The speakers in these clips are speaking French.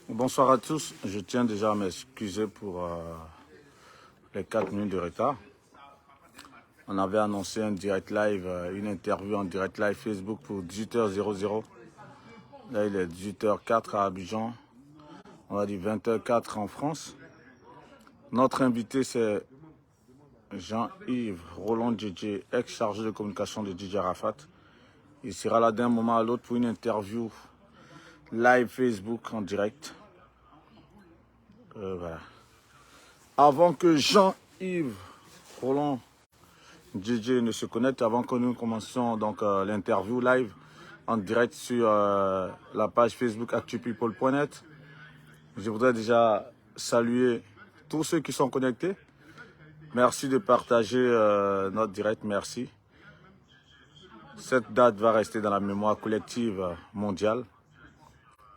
Bonsoir à tous. Je tiens déjà à m'excuser pour les 4 minutes de retard. On avait annoncé un direct live, une interview en direct live Facebook pour 18h00. Là, il est 18h04 à Abidjan. On va dire 20h04 en France. Notre invité, c'est Jean-Yves Roland DJ, ex-chargé de communication de DJ Arafat. Il sera là d'un moment à l'autre pour une interview live Facebook en direct. Voilà. Avant que Jean-Yves Roland DJ ne se connecte, avant que nous commencions donc l'interview live en direct sur la page Facebook actupeople.net, je voudrais déjà saluer tous ceux qui sont connectés. Merci de partager notre direct, merci. Cette date va rester dans la mémoire collective mondiale.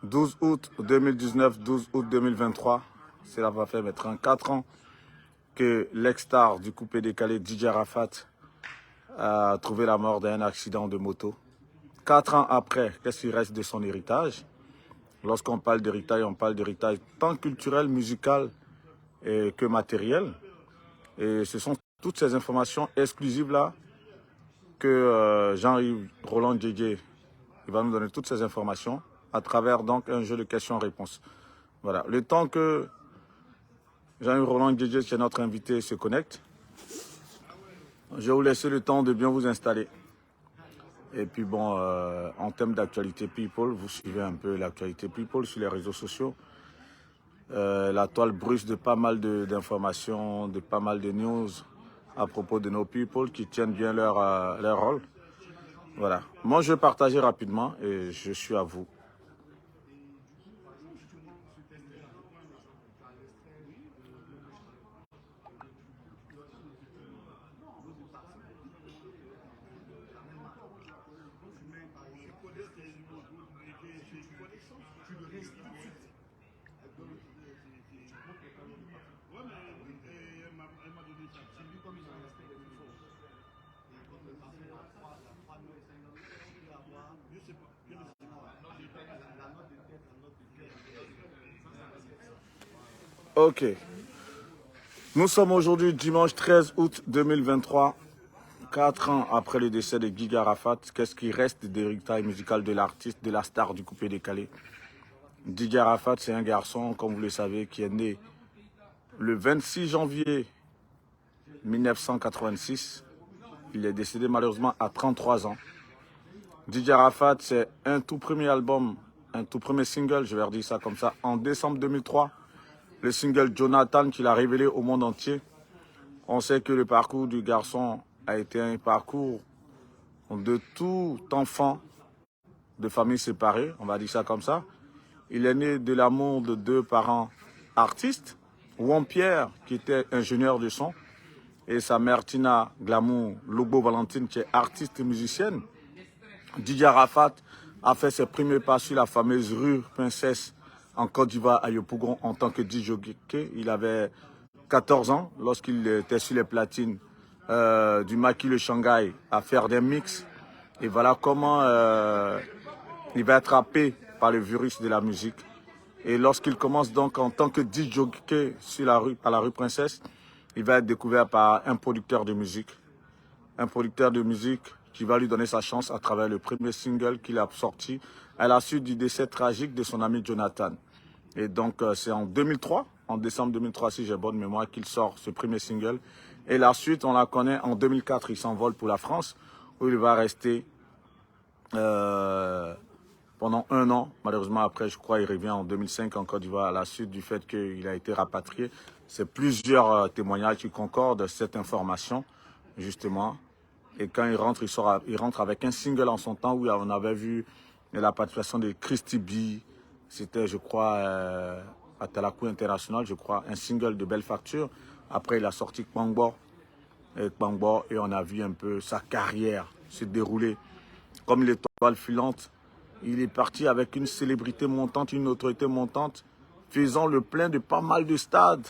12 août 2019, 12 août 2023, cela va faire maintenant 4 ans que l'ex-star du coupé décalé DJ Arafat a trouvé la mort d'un accident de moto. 4 ans après, qu'est-ce qui reste de son héritage? Lorsqu'on parle d'héritage, on parle d'héritage tant culturel, musical que matériel. Et ce sont toutes ces informations exclusives-là que Jean-Yves Roland DJ il va nous donner toutes ces informations à travers donc un jeu de questions-réponses. Voilà. Le temps que Jean-Yves Roland DJ, qui est notre invité, se connecte, je vais vous laisser le temps de bien vous installer. Et puis bon, en termes d'actualité people, vous suivez un peu l'actualité people sur les réseaux sociaux. La toile brûle de pas mal d'informations, de pas mal de news à propos de nos people qui tiennent bien leur rôle. Voilà. Moi, je vais partager rapidement et je suis à vous. Ok. Nous sommes aujourd'hui dimanche 13 août 2023, 4 ans après le décès de Guy Arafat. Qu'est-ce qui reste d'héritage musical de l'artiste, de la star du coupé décalé? Guy Arafat, c'est un garçon, comme vous le savez, qui est né le 26 janvier 1986. Il est décédé malheureusement à 33 ans. DJ Arafat, c'est un tout premier album, un tout premier single, je vais redire ça comme ça, en décembre 2003. Le single Jonathan qu'il a révélé au monde entier. On sait que le parcours du garçon a été un parcours de tout enfant de famille séparée, on va dire ça comme ça. Il est né de l'amour de 2 parents artistes, Juan Pierre qui était ingénieur de son et sa mère Tina Glamour Lobo Valentine qui est artiste et musicienne. DJ Arafat a fait ses premiers pas sur la fameuse rue Princesse en Côte d'Ivoire à Yopougon en tant que DJ. Il avait 14 ans lorsqu'il était sur les platines du Maquis le Shanghai à faire des mix. Et voilà comment il va être happé par le virus de la musique. Et lorsqu'il commence donc en tant que DJ sur à la rue Princesse, il va être découvert par un producteur de musique. Un producteur de musique qui va lui donner sa chance à travers le premier single qu'il a sorti à la suite du décès tragique de son ami Jonathan. Et donc c'est en 2003, en décembre 2003 si j'ai bonne mémoire, qu'il sort ce premier single. Et la suite, on la connaît en 2004, il s'envole pour la France, où il va rester pendant 1 an. Malheureusement, après, je crois, il revient en 2005 en Côte d'Ivoire à la suite du fait qu'il a été rapatrié. C'est plusieurs témoignages qui concordent cette information, justement. Et quand il rentre, il rentre avec un single en son temps où on avait vu la participation de Christy B. C'était, je crois, à Talakou International, je crois, un single de belle facture. Après, il a sorti Kpangbo. Et on a vu un peu sa carrière se dérouler comme l'étoile filante. Il est parti avec une célébrité montante, une autorité montante, faisant le plein de pas mal de stades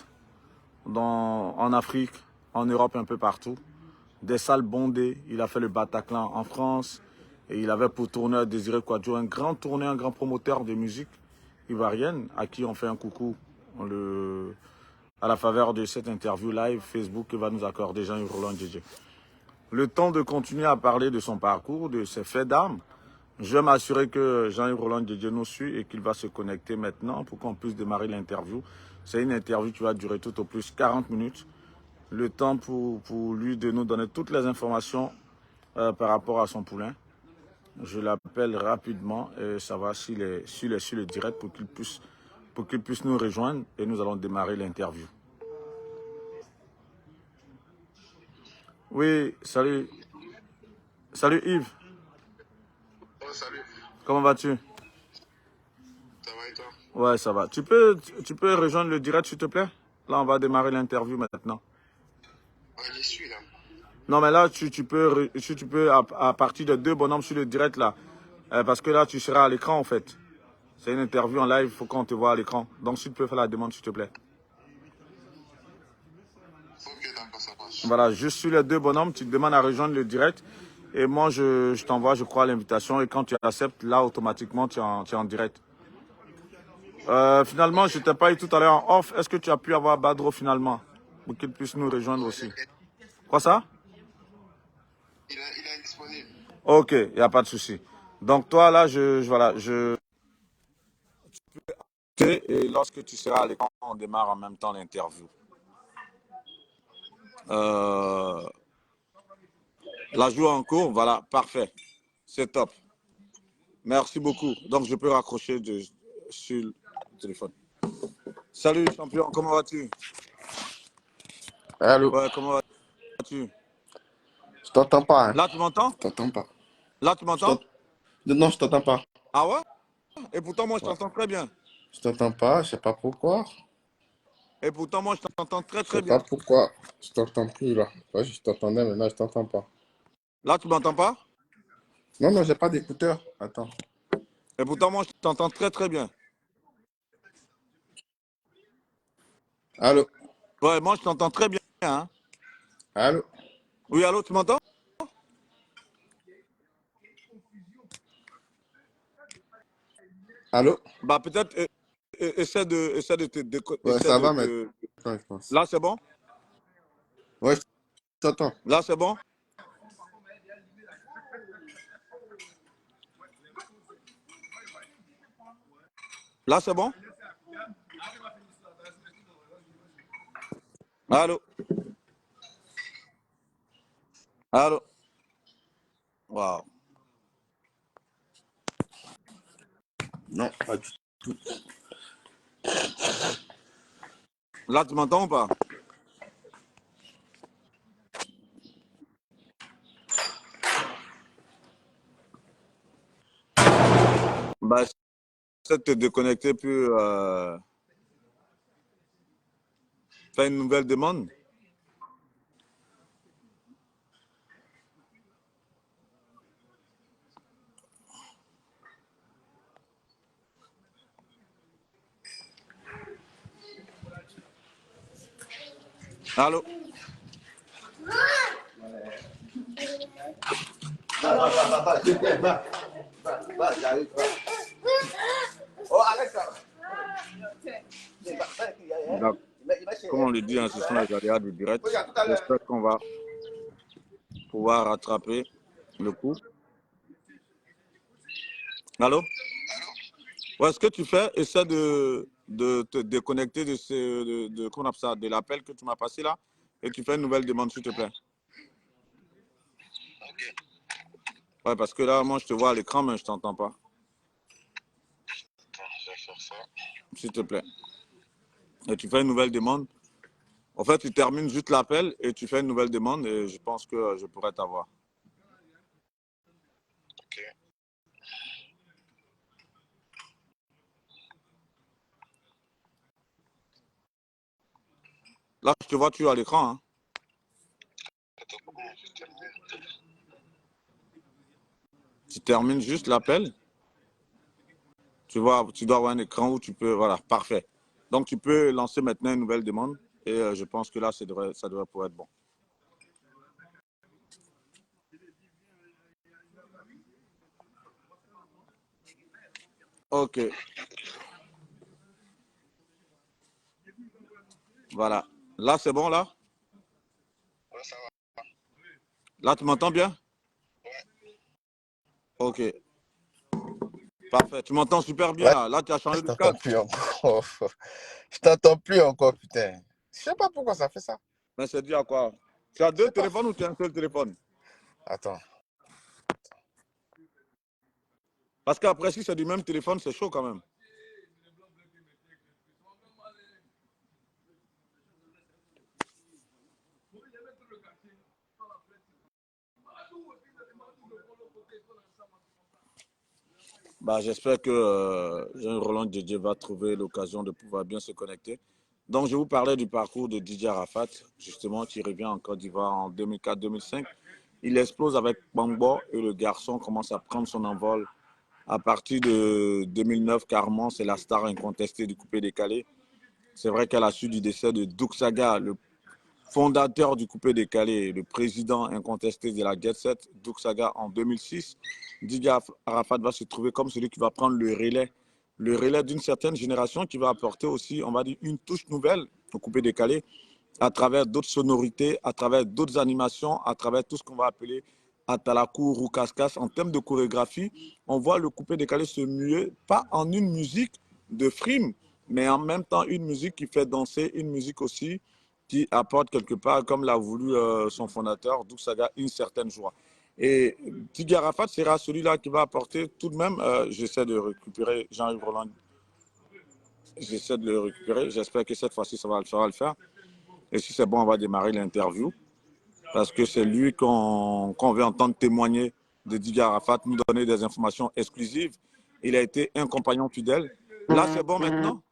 en Afrique, en Europe, un peu partout. Des salles bondées. Il a fait le Bataclan en France. Et il avait pour tourneur Désiré Quadjo, un grand tourneur, un grand promoteur de musique. ivoirienne à qui on fait un coucou à la faveur de cette interview live Facebook que va nous accorder Jean-Yves Roland Djedje. Le temps de continuer à parler de son parcours, de ses faits d'armes, je vais m'assurer que Jean-Yves Roland Djedje nous suit et qu'il va se connecter maintenant pour qu'on puisse démarrer l'interview. C'est une interview qui va durer tout au plus 40 minutes. Le temps pour lui de nous donner toutes les informations par rapport à son poulain. Je l'appelle rapidement et ça va sur le direct pour qu'il puisse nous rejoindre et nous allons démarrer l'interview. Oui, salut. Salut Yves. Oh, salut. Comment vas-tu? Ça va et toi? Ouais, ça va. Tu peux rejoindre le direct, s'il te plaît? Là, on va démarrer l'interview maintenant. Ouais, j'y suis là. Non, mais là, tu peux à partir de 2 bonhommes sur le direct, là. Parce que là, tu seras à l'écran, en fait. C'est une interview en live, il faut qu'on te voit à l'écran. Donc, si tu peux faire la demande, s'il te plaît. Ok, d'accord, ça marche. Voilà, juste sur les 2 bonhommes, tu te demandes à rejoindre le direct. Et moi, je t'envoie, je crois, l'invitation. Et quand tu acceptes, là, automatiquement, tu es en direct. Finalement, je t'ai pas eu tout à l'heure en off. Est-ce que tu as pu avoir Badro finalement? Pour qu'il puisse nous rejoindre aussi. Quoi ça? Il est indisponible. Ok, il n'y a pas de souci. Donc toi, là, voilà, et lorsque tu seras à l'écran, on démarre en même temps l'interview. La joue en cours, voilà, parfait. C'est top. Merci beaucoup. Donc, je peux raccrocher sur le téléphone. Salut, champion, comment vas-tu? Allô? Ouais, comment vas-tu? Je t'entends pas, hein? Là, tu m'entends? Je t'entends pas. Là, tu Je m'entends? t'ent- Non, je t'entends pas. Ah ouais? Et pourtant, moi, je Ouais. t'entends très bien. Je t'entends pas, je sais pas pourquoi. Et pourtant, moi, je t'entends très, Je sais très pas bien. pourquoi. Je t'entends plus là. Ouais, je t'entendais, mais là, je t'entends pas. Là, tu m'entends pas? Non, non, j'ai pas d'écouteur. Attends. Et pourtant, moi, je t'entends très, très bien. Allô? Ouais, moi, je t'entends très bien. Hein. Allô? Oui, allô, tu m'entends? Allô? Bah, peut-être, essaie de te Ouais, ça va maintenant, je pense. Là, c'est bon? Ouais, je t'entends. Là, c'est bon? Là, c'est bon? Allô? Allô? Waouh. Non, pas du tout. Là, tu m'entends ou pas? Bah, essaie de te déconnecter puis faire une nouvelle demande. Allô? Donc, comme on le dit, hein, ce sont les aléas du direct. J'espère qu'on va pouvoir rattraper le coup. Allô? Ouais, ce que tu fais, essaie de te déconnecter comment on appelle ça, de l'appel que tu m'as passé là, et tu fais une nouvelle demande, s'il te plaît. Ok. Ouais, parce que là, moi, je te vois à l'écran, mais je t'entends pas. Attends, je vais faire ça. S'il te plaît. Et tu fais une nouvelle demande. En fait, tu termines juste l'appel et tu fais une nouvelle demande et je pense que je pourrais t'avoir. Ok. Là, je te vois, tu es à l'écran. Hein. Attends, comment je termine? Tu termines juste l'appel. Tu vois, tu dois avoir un écran où tu peux. Voilà, parfait. Donc, tu peux lancer maintenant une nouvelle demande et je pense que là, ça devrait pouvoir être bon. Ok. Voilà. Là, c'est bon, là? Ouais, ça va. Là, tu m'entends bien? Ouais. Ok, parfait. Tu m'entends super bien, Là, là. Là, tu as je changé de t'entends casque. plus encore. Je t'entends plus encore, putain. Je sais pas pourquoi ça fait ça. Mais c'est dû à quoi? Tu as Je deux sais pas. téléphones ou tu as un seul téléphone? Attends. Parce qu'après, si c'est du même téléphone, c'est chaud quand même. Bah, j'espère que Jean-Roland Djedje va trouver l'occasion de pouvoir bien se connecter. Donc, je vous parlais du parcours de Didier Arafat, justement, qui revient en Côte d'Ivoire en 2004-2005. Il explose avec Bangbo et le garçon commence à prendre son envol. À partir de 2009, Carmen, c'est la star incontestée du coupé décalé. C'est vrai qu'à la suite du décès de Douk Saga, le fondateur du coupé décalé, le président incontesté de la Jet Set, Douk Saga, en 2006, Didier Arafat va se trouver comme celui qui va prendre le relais d'une certaine génération qui va apporter aussi, on va dire, une touche nouvelle au coupé décalé à travers d'autres sonorités, à travers d'autres animations, à travers tout ce qu'on va appeler Atalakou ou Kaskas. En termes de chorégraphie, on voit le coupé décalé se muer, pas en une musique de frime, mais en même temps une musique qui fait danser, une musique aussi qui apporte quelque part, comme l'a voulu son fondateur, Douk Saga, une certaine joie. Et Didier Arafat sera celui-là qui va apporter tout de même, j'essaie de récupérer Jean-Yves Roland, j'essaie de le récupérer, j'espère que cette fois-ci ça va le faire. Et si c'est bon, on va démarrer l'interview parce que c'est lui qu'on veut entendre témoigner de Didier Arafat, nous donner des informations exclusives. Il a été un compagnon fidèle. Là, c'est bon maintenant?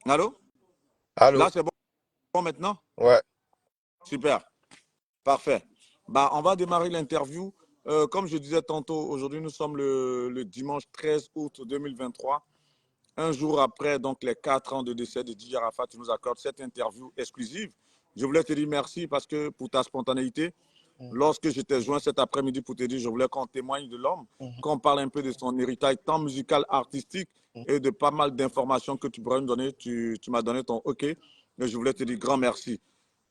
Allô? Là, Allô? c'est bon maintenant? Ouais. Super. Parfait. Bah, on va démarrer l'interview. Comme je disais tantôt, aujourd'hui, nous sommes le dimanche 13 août 2023. Un jour après donc les 4 ans de décès de Didier Arafat, tu nous accordes cette interview exclusive. Je voulais te dire merci parce que pour ta spontanéité, lorsque je t'ai joint cet après-midi pour te dire je voulais qu'on témoigne de l'homme, qu'on parle un peu de son héritage tant musical, artistique et de pas mal d'informations que tu pourrais me donner. Tu m'as donné ton OK. Et je voulais te dire grand merci.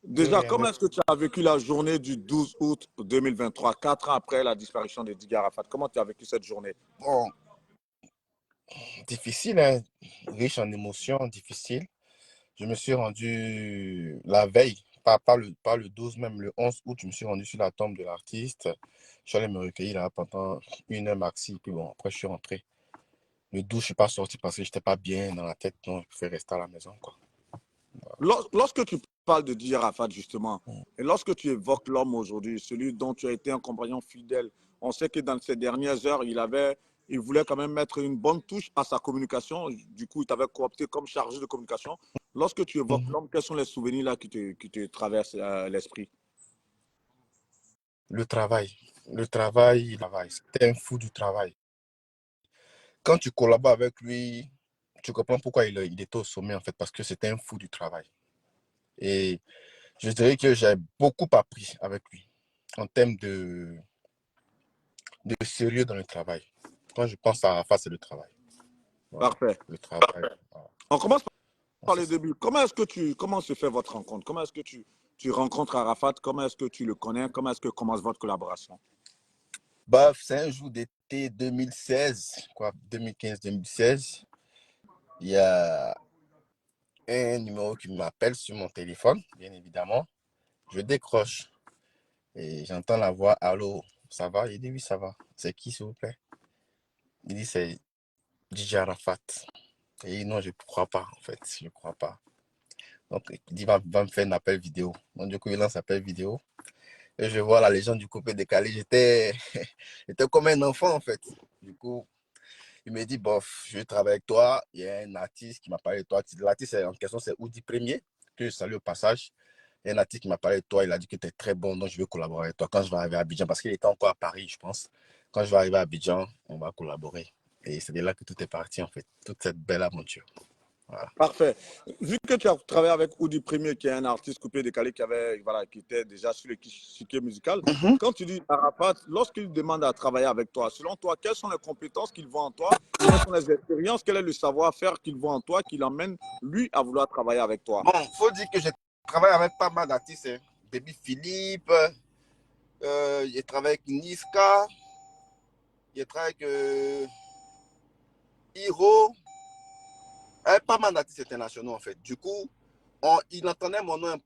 De Déjà, rien. comment est-ce que tu as vécu la journée du 12 août 2023, 4 ans après la disparition de Didier Arafat? Comment tu as vécu cette journée? Bon, difficile, hein? Riche en émotions, difficile. Je me suis rendu la veille, pas le 12, même le 11 août, je me suis rendu sur la tombe de l'artiste. Je suis allé me recueillir là pendant 1 heure maxi, puis bon, après je suis rentré. Le 12, je ne suis pas sorti parce que je n'étais pas bien dans la tête, donc je préfère rester à la maison, quoi. Lorsque tu parles de Didier Arafat, justement, Mm. et lorsque tu évoques l'homme aujourd'hui, celui dont tu as été un compagnon fidèle, on sait que dans ces dernières heures, il voulait quand même mettre une bonne touche à sa communication. Du coup, il t'avait coopté comme chargé de communication. Lorsque tu évoques Mhm. l'homme, quels sont les souvenirs là qui te traversent l'esprit? Le travail, c'était un fou du travail. Quand tu collabores avec lui, tu comprends pourquoi il était au sommet, en fait, parce que c'était un fou du travail. Et je dirais que j'ai beaucoup appris avec lui en termes de sérieux dans le travail. Quand je pense à Arafat, c'est le travail. Voilà. Parfait. Le travail. Voilà. On commence Donc, par c'est le ça. début. Comment se fait votre rencontre? Comment est-ce que tu rencontres Arafat? Comment est-ce que tu le connais? Comment est-ce que commence votre collaboration? Bah, c'est un jour d'été 2016, quoi, 2015-2016. Il y a un numéro qui m'appelle sur mon téléphone, bien évidemment. Je décroche et j'entends la voix. Allô, ça va? Il dit oui, ça va. C'est qui, s'il vous plaît? Il dit c'est DJ Arafat. Et il dit non, je ne crois pas, en fait. Je ne crois pas. Donc, il dit va me faire un appel vidéo. Donc, du coup, il lance un appel vidéo. Et je vois la légende du coupé décalé. J'étais comme un enfant, en fait. Du coup, il me dit, bof, je travaille avec toi. Il y a un artiste qui m'a parlé de toi. L'artiste en question, c'est Oudi Premier, que je salue au passage. Il y a un artiste qui m'a parlé de toi. Il a dit que tu es très bon, donc je veux collaborer avec toi quand je vais arriver à Abidjan. Parce qu'il était encore à Paris, je pense. Quand je vais arriver à Abidjan, on va collaborer. Et c'est de là que tout est parti, en fait. Toute cette belle aventure. Voilà. Parfait. Vu que tu as travaillé avec Oudi Premier, qui est un artiste coupé décalé qui était déjà sur l'échiquier musical, Mhm. quand tu dis Arafat, lorsqu'il demande à travailler avec toi, selon toi, quelles sont les compétences qu'il voit en toi, quelles sont les expériences, quel est le savoir-faire qu'il voit en toi qui l'emmène, lui, à vouloir travailler avec toi? Bon, faut dire que j'ai travaillé avec pas mal d'artistes. Hein. Baby Philippe, j'ai travaillé avec Niska, j'ai travaillé avec Hiro, avec pas mal d'artistes internationaux en fait. Du coup, il entendait mon nom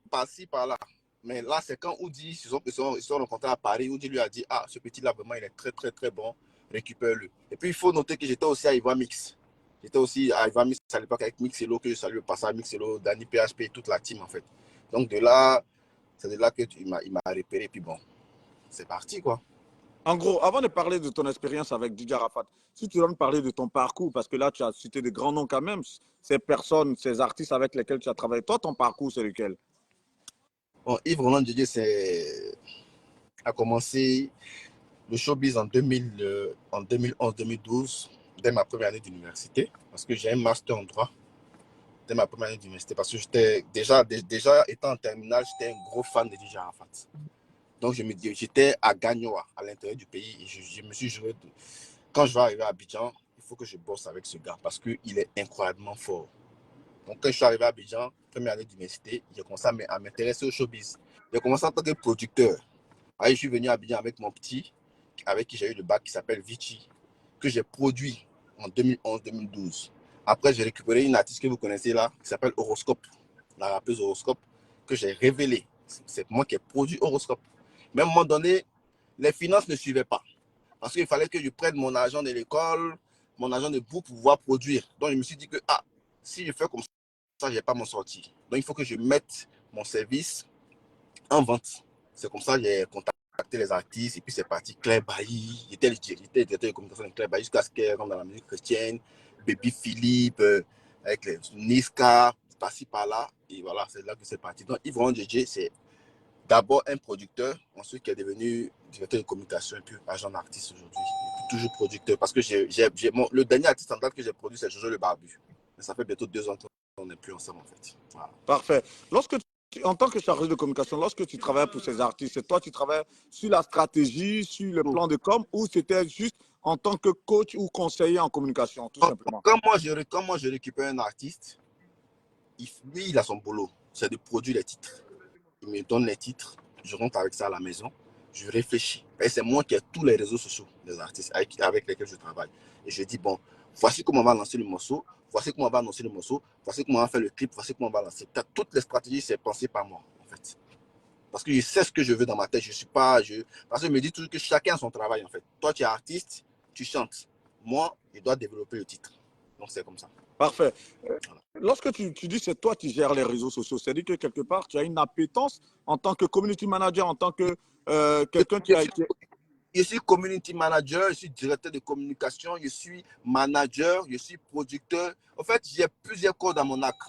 par-ci, par-là. Mais là, c'est quand Oudi, ils sont rencontrés à Paris, Oudi lui a dit, ah, ce petit-là, vraiment, il est très, très, très bon, récupère-le. Et puis, il faut noter que j'étais aussi à Ivoire Mix. J'étais aussi à Ivoire Mix à l'époque avec Mixelo, que je salue au passage, Mixelo, Danny PHP, toute la team, en fait. Donc, de là, c'est de là qu'il m'a repéré, puis bon, c'est parti, quoi. En gros, avant de parler de ton expérience avec DJ Arafat, si tu dois me parler de ton parcours, parce que là, tu as cité des grands noms quand même, ces personnes, ces artistes avec lesquels tu as travaillé, toi, ton parcours, c'est lequel? Bon, Yves Roland DJ a commencé le showbiz en 2011-2012, dès ma première année d'université, parce que j'ai un master en droit dès ma première année d'université, parce que j'étais déjà étant en terminale, j'étais un gros fan de DJ Arafat. Donc j'étais à Gagnoa, à l'intérieur du pays, et je me suis joué. Quand je vais arriver à Abidjan, il faut que je bosse avec ce gars, parce qu'il est incroyablement fort. Donc quand je suis arrivé à Abidjan, première année d'université, j'ai commencé à m'intéresser au showbiz. J'ai commencé en tant que producteur. Allez, je suis venu à Abidjan avec mon petit, avec qui j'ai eu le bac, qui s'appelle Vichy, que j'ai produit en 2011-2012. Après, j'ai récupéré une artiste que vous connaissez là, qui s'appelle Horoscope, la rappeuse Horoscope, que j'ai révélée. C'est moi qui ai produit Horoscope. Mais à un moment donné, les finances ne suivaient pas. Parce qu'il fallait que je prenne mon argent de l'école, mon argent de bourse pour pouvoir produire. Donc, je me suis dit que, ah, si je fais comme ça, je ne vais pas m'en sortir. Donc, il faut que je mette mon service en vente. C'est comme ça que j'ai contacté les artistes et puis c'est parti. Claire Bailly, j'étais le directeur de communication de Claire Bailly jusqu'à ce qu'elle rentre dans la musique chrétienne. Baby Philippe, avec les Niska, par-ci par-là. Et voilà, c'est là que c'est parti. Donc, Yves Roland DJ, c'est d'abord un producteur, ensuite qui est devenu directeur de communication et puis agent d'artiste aujourd'hui. Toujours producteur parce que le dernier artiste en date que j'ai produit, c'est Jojo le Barbu. Mais ça fait bientôt 2 ans qu'on n'est plus ensemble en fait. Voilà. Parfait. En tant que chargé de communication, lorsque tu travailles pour ces artistes, c'est toi qui travailles sur la stratégie, sur le plan de com, ou c'était juste en tant que coach ou conseiller en communication, tout simplement? Quand moi je récupère un artiste, lui, il a son boulot, c'est de produire les titres. Il me donne les titres, je rentre avec ça à la maison, je réfléchis. Et c'est moi qui ai tous les réseaux sociaux des artistes avec lesquels je travaille. Et je dis, bon, voici comment on va lancer le morceau, voici comment on va annoncer le morceau, voici comment on va faire le clip, voici comment on va lancer. Toutes les stratégies, c'est pensé par moi, en fait. Parce que je sais ce que je veux dans ma tête. Je suis pas. Parce que je me dis toujours que chacun a son travail, en fait. Toi, tu es artiste, tu chantes. Moi, je dois développer le titre. Donc, c'est comme ça. Parfait. Lorsque tu dis que c'est toi qui gères les réseaux sociaux, c'est-à-dire que quelque part, tu as une appétence en tant que community manager, en tant que quelqu'un qui Je a suis, été... je suis community manager, je suis directeur de communication, je suis manager, je suis producteur. En fait, j'ai plusieurs corps dans mon arc.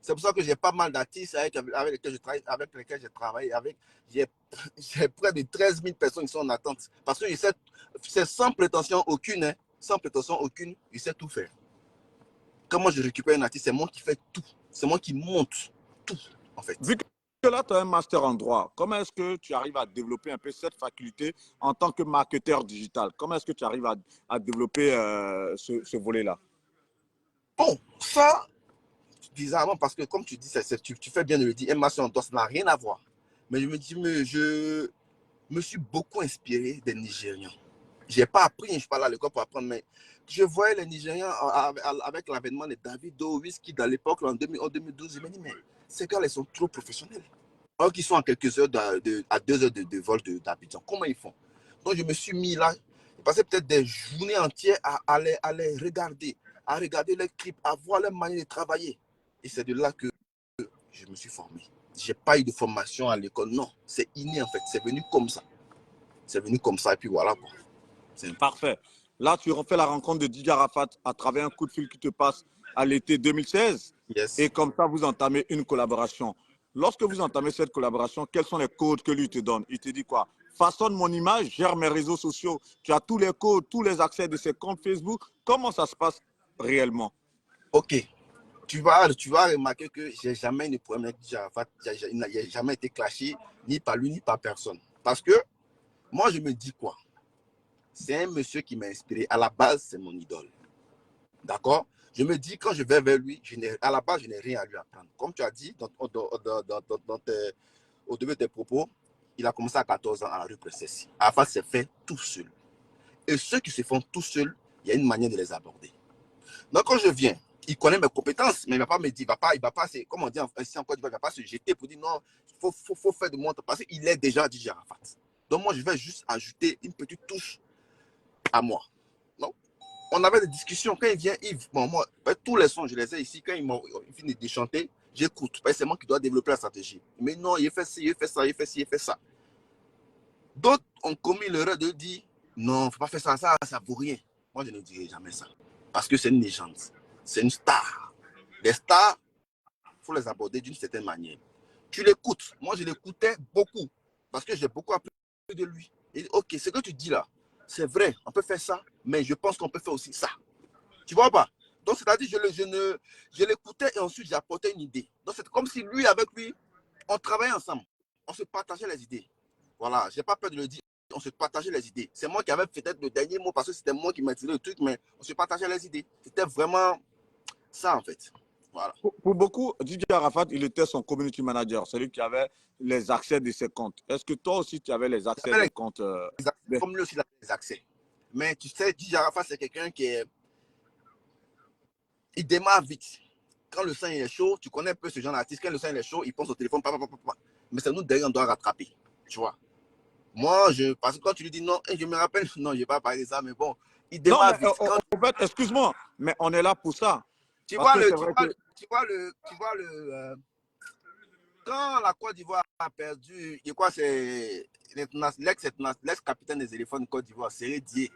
C'est pour ça que j'ai pas mal d'artistes avec lesquels je travaille, avec lesquels j'ai travaillé. J'ai près de 13 000 personnes qui sont en attente. Parce que c'est sans prétention aucune, hein, sans prétention aucune, je sais tout faire. Quand moi je récupère un artiste, c'est moi qui fais tout. C'est moi qui monte tout, en fait. Vu que là, tu as un master en droit, comment est-ce que tu arrives à développer un peu cette faculté en tant que marketeur digital? Comment est-ce que tu arrives à développer ce volet-là? Bon, ça, bizarrement, parce que comme tu dis, tu fais bien de le dire, un master en droit, ça n'a rien à voir. Mais je me suis beaucoup inspiré des Nigérians. Je n'ai pas appris, je ne suis pas là à l'école pour apprendre, mais je voyais les Nigériens avec l'avènement de Davido, Wizkid dans l'époque, en 2012, je me dis, mais ces gars-là, ils sont trop professionnels. Alors qu'ils sont à quelques heures, à 2 heures de vol d'Abidjan. Comment ils font? Donc, je me suis mis là, j'ai passé peut-être des journées entières à les regarder, à regarder leurs clips, à voir leur manière de travailler. Et c'est de là que je me suis formé. Je n'ai pas eu de formation à l'école, non. C'est inné en fait, c'est venu comme ça. C'est venu comme ça et puis voilà quoi. Parfait. Là, tu refais la rencontre de Didier Arafat à travers un coup de fil qui te passe à l'été 2016. Yes. Et comme ça, vous entamez une collaboration. Lorsque vous entamez cette collaboration, quels sont les codes que lui te donne? Il te dit quoi? Façonne mon image, gère mes réseaux sociaux. Tu as tous les codes, tous les accès de ses comptes Facebook. Comment ça se passe réellement? Ok. tu vas remarquer que j'ai jamais eu de problème avec Arafat. Il n'a jamais été clashé, ni par lui, ni par personne. Parce que moi, je me dis quoi? C'est un monsieur qui m'a inspiré. À la base, c'est mon idole. D'accord? Je me dis, quand je vais vers lui, à la base, je n'ai rien à lui apprendre. Comme tu as dit au début de tes propos, il a commencé à 14 ans à la rue Princesse. Arafat s'est fait tout seul. Et ceux qui se font tout seuls, il y a une manière de les aborder. Donc, quand je viens, il connaît mes compétences, mais il ne va pas me dire, il va pas, comme on dit ici en Côte d'Ivoire, il ne va pas se jeter pour dire non, il faut faire de moi, parce qu'il est déjà DJ Arafat. Donc, moi, je vais juste ajouter une petite touche à moi. Donc, on avait des discussions. Quand il vient, Yves, bon, moi, tous les sons, je les ai ici. Quand il finit de chanter, j'écoute. C'est moi qui dois développer la stratégie. Mais non, il fait ci, il fait ça, il fait ci, il fait ça. D'autres ont commis l'erreur de dire non, il ne faut pas faire ça, ça ne vaut rien. Moi, je ne dirai jamais ça. Parce que c'est une légende. C'est une star. Les stars, il faut les aborder d'une certaine manière. Tu l'écoutes. Moi, je l'écoutais beaucoup. Parce que j'ai beaucoup appris de lui. Il dit, ok, ce que tu dis là, c'est vrai, on peut faire ça, mais je pense qu'on peut faire aussi ça. Tu vois pas? Donc, c'est-à-dire, je l'écoutais et ensuite j'apportais une idée. Donc, c'est comme si lui, avec lui, on travaillait ensemble. On se partageait les idées. Voilà, je n'ai pas peur de le dire. On se partageait les idées. C'est moi qui avais peut-être le dernier mot parce que c'était moi qui maîtrisais le truc, mais on se partageait les idées. C'était vraiment ça, en fait. Voilà. Pour beaucoup, DJ Arafat, il était son community manager, celui qui avait les accès de ses comptes. Est-ce que toi aussi, tu avais les accès des comptes Comme lui aussi, il avait les accès. Mais tu sais, DJ Arafat, c'est quelqu'un il démarre vite. Quand le sang est chaud, tu connais un peu ce genre d'artiste. Quand le sang est chaud, il pense au téléphone. Mais c'est nous, derrière, on doit rattraper. Tu vois. Moi, parce que quand tu lui dis non, je me rappelle, non, je ne vais pas parler de ça, mais bon, il Non, démarre mais vite. en fait, excuse-moi, mais on est là pour ça. Tu Parce vois, que c'est vrai que... quand la Côte d'Ivoire a perdu, je crois que c'est l'ex-capitaine des éléphants de Côte d'Ivoire, Séré Dié,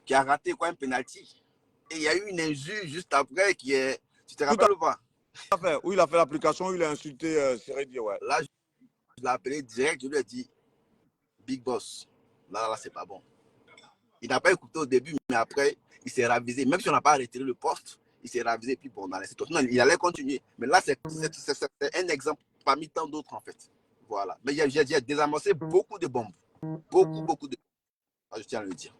qui a raté quoi, un penalty. Et il y a eu une injure juste après qui est. Tu te rappelles ou pas? Fait, où il a fait l'application, il a insulté Séré Dié, ouais. Là, je l'ai appelé direct, je lui ai dit, Big Boss, là, c'est pas bon. Il n'a pas écouté au début, mais après, il s'est ravisé. Même si on n'a pas retiré le poste, il s'est ravisé. Puis bon, dans la situation, il allait continuer. Mais là, c'est un exemple parmi tant d'autres, en fait. Voilà. Mais j'ai désamorcé beaucoup de bombes. Beaucoup de bombes. Je tiens à le dire.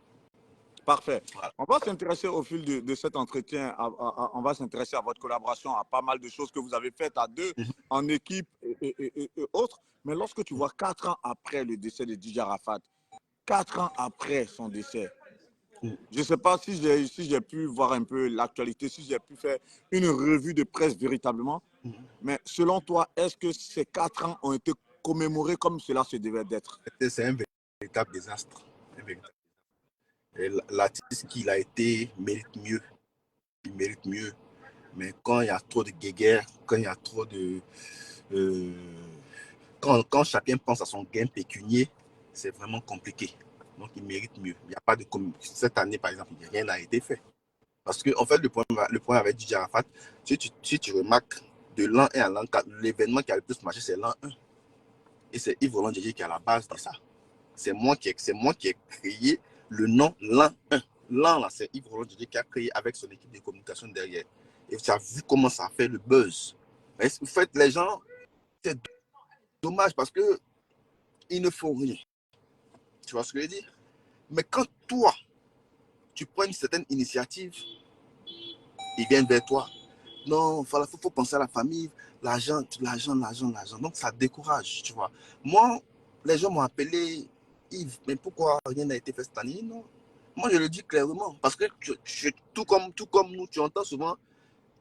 Parfait. Voilà. On va s'intéresser au fil de cet entretien, on va s'intéresser à votre collaboration, à pas mal de choses que vous avez faites à deux, en équipe et autres. Mais lorsque tu vois 4 ans après le décès de DJ Arafat, 4 ans après son décès, je ne sais pas si j'ai pu voir un peu l'actualité, si j'ai pu faire une revue de presse véritablement. Mais selon toi, est-ce que ces 4 ans ont été commémorés comme cela se devait d'être? C'est un véritable désastre. L'artiste qu'il a été mérite mieux. Il mérite mieux. Mais quand il y a trop de guéguerre, quand il y a trop de... quand chacun pense à son gain pécunier, c'est vraiment compliqué. Donc, il mérite mieux. Il n'y a pas de... Cette année, par exemple, rien n'a été fait. Parce que, en fait, le point avec DJ Arafat, si tu remarques, de l'an 1 à l'an 4, l'événement qui a le plus marché, c'est l'an 1. Et c'est Yves Roland DJ qui est à la base de ça. C'est moi qui ai créé le nom l'an 1. L'an, là, c'est Yves Roland DJ qui a créé avec son équipe de communication derrière. Et tu as vu comment ça a fait le buzz. Mais en fait, les gens, c'est dommage parce que il ne faut rien. Tu vois ce que je veux dire? Mais quand toi, tu prends une certaine initiative, ils viennent vers toi. Non, il faut penser à la famille, l'argent. Donc, ça décourage, tu vois. Moi, les gens m'ont appelé, Yves, mais pourquoi rien n'a été fait cette année? Non. Moi, je le dis clairement. Parce que tout comme nous, tu entends souvent,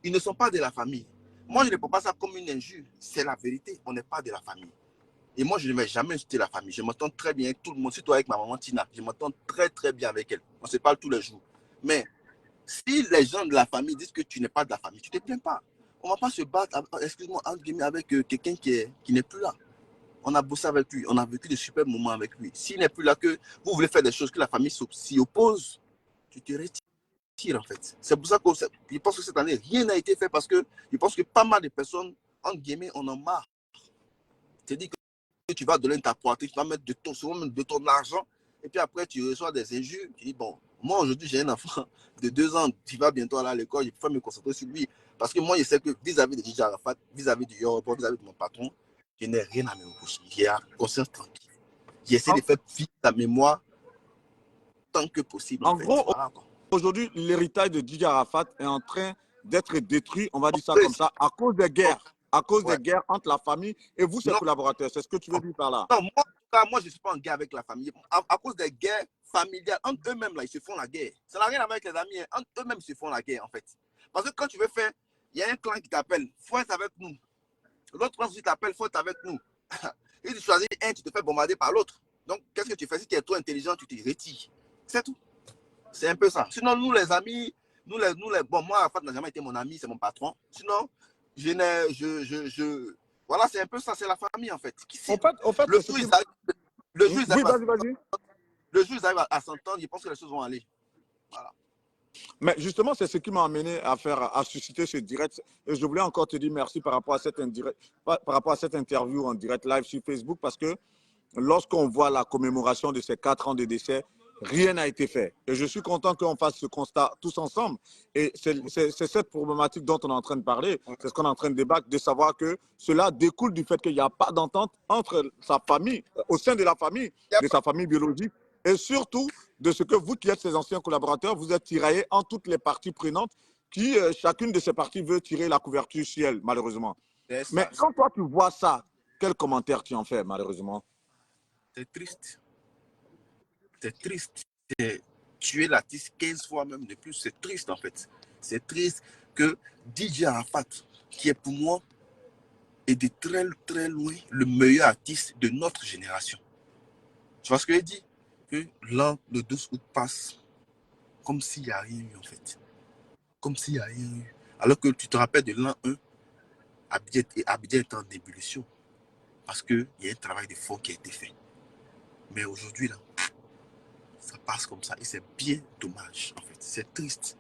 ils ne sont pas de la famille. Moi, je ne prends pas ça comme une injure. C'est la vérité. On n'est pas de la famille. Et moi, je ne vais jamais insulter la famille. Je m'entends très bien avec tout le monde, surtout avec ma maman Tina. Je m'entends très bien avec elle. On se parle tous les jours. Mais si les gens de la famille disent que tu n'es pas de la famille, tu ne te plains pas. On ne va pas se battre, excuse-moi, avec quelqu'un qui n'est plus là. On a bossé avec lui, on a vécu de super moments avec lui. S'il n'est plus là, que vous voulez faire des choses que la famille s'y oppose, tu te retires en fait. C'est pour ça que je pense que cette année, rien n'a été fait parce que je pense que pas mal de personnes, entre guillemets, on en marre. C'est-à-dire que tu vas donner ta poitrine, tu vas mettre de ton argent, et puis après tu reçois des injures. Tu dis, bon, moi aujourd'hui j'ai un enfant de 2 ans, qui va bientôt aller à l'école, je peux me concentrer sur lui. Parce que moi, je sais que vis-à-vis de DJ Arafat, vis-à-vis du Yoruba, vis-à-vis de mon patron, je n'ai rien à me reprocher. J'ai la conscience tranquille. J'essaie de faire vivre la mémoire tant que possible, en En fait. gros, Voilà, quoi. aujourd'hui, l'héritage de DJ Arafat est en train d'être détruit, on va dire ça comme ça, à cause des guerres. À cause des Ouais. guerres entre la famille et vous, ses Non, collaborateurs. C'est ce que tu veux dire par là? non, moi, en tout cas, moi, je ne suis pas en guerre avec la famille. À cause des guerres familiales, entre eux-mêmes, là, ils se font la guerre. Ça n'a rien à voir avec les amis. Hein. Entre eux-mêmes, ils se font la guerre, en fait. Parce que quand tu veux faire, il y a un clan qui t'appelle, faut être avec nous. L'autre clan qui t'appelle, faut être avec nous. Et tu choisis un, tu te fais bombarder par l'autre. Donc, qu'est-ce que tu fais? Si tu es trop intelligent, tu te retires. C'est tout. C'est un peu ça. Sinon, nous, les amis, bon, moi, Arafat n'a jamais été mon ami, c'est mon patron. Sinon, voilà, c'est un peu ça, c'est la famille, en fait. Au fait, Le jour, ils arrivent, le jour, ils oui, arrivent vas-y. le jour, ils arrivent à s'entendre, je pense que les choses vont aller. Voilà. Mais justement, c'est ce qui m'a amené à susciter ce direct. Et je voulais encore te dire merci par rapport à cette interview en direct live sur Facebook, parce que lorsqu'on voit la commémoration de ces 4 ans de décès, rien n'a été fait. Et je suis content qu'on fasse ce constat tous ensemble. Et c'est cette problématique dont on est en train de parler, c'est ce qu'on est en train de débattre, de savoir que cela découle du fait qu'il n'y a pas d'entente entre sa famille, au sein de la famille, de sa famille biologique, et surtout de ce que vous qui êtes ses anciens collaborateurs, vous êtes tiraillés en toutes les parties prenantes qui, chacune de ces parties veut tirer la couverture sur elle, malheureusement. Mais quand toi tu vois ça, quel commentaire tu en fais, malheureusement? C'est triste. C'est triste. C'est tuer l'artiste 15 fois même de plus. C'est triste, en fait. C'est triste que DJ Arafat, qui est pour moi, est de très, très loin le meilleur artiste de notre génération. Tu vois ce que je dis? Que l'an, le 12 août passe comme s'il n'y a rien eu, en fait. Comme s'il n'y a rien eu. Alors que tu te rappelles de l'an 1, Abidjan est en ébullition. Parce qu'il y a un travail de fond qui a été fait. Mais aujourd'hui, là, ça passe comme ça. Et c'est bien dommage, en fait. C'est triste.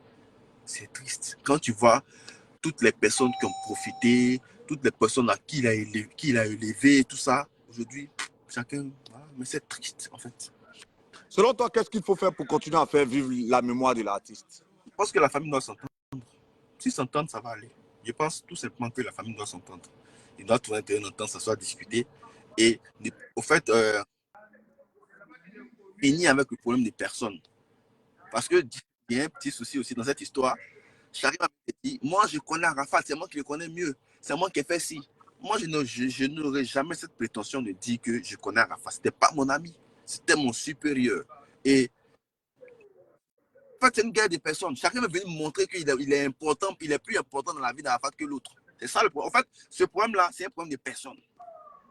C'est triste. Quand tu vois toutes les personnes qui ont profité, toutes les personnes à qui il a élevé, tout ça, aujourd'hui, chacun... Voilà. Mais c'est triste, en fait. Selon toi, qu'est-ce qu'il faut faire pour continuer à faire vivre la mémoire de l'artiste? Je pense que la famille doit s'entendre. Si s'entendre, ça va aller. Je pense tout simplement que la famille doit s'entendre. Il doit trouver un entente, ça soit discuté. Et au fait, finir avec le problème des personnes. Parce qu'il y a un petit souci aussi dans cette histoire. J'arrive à me dire, moi je connais Arafat, c'est moi qui le connais mieux. C'est moi qui ai fait ci. Moi, je n'aurais jamais cette prétention de dire que je connais Arafat. Ce n'était pas mon ami, c'était mon supérieur. Et en fait, c'est une guerre de personnes. Chacun veut venir me montrer qu'il est important, il est plus important dans la vie d'Arafat que l'autre. C'est ça le problème. En fait, ce problème-là, c'est un problème de personnes.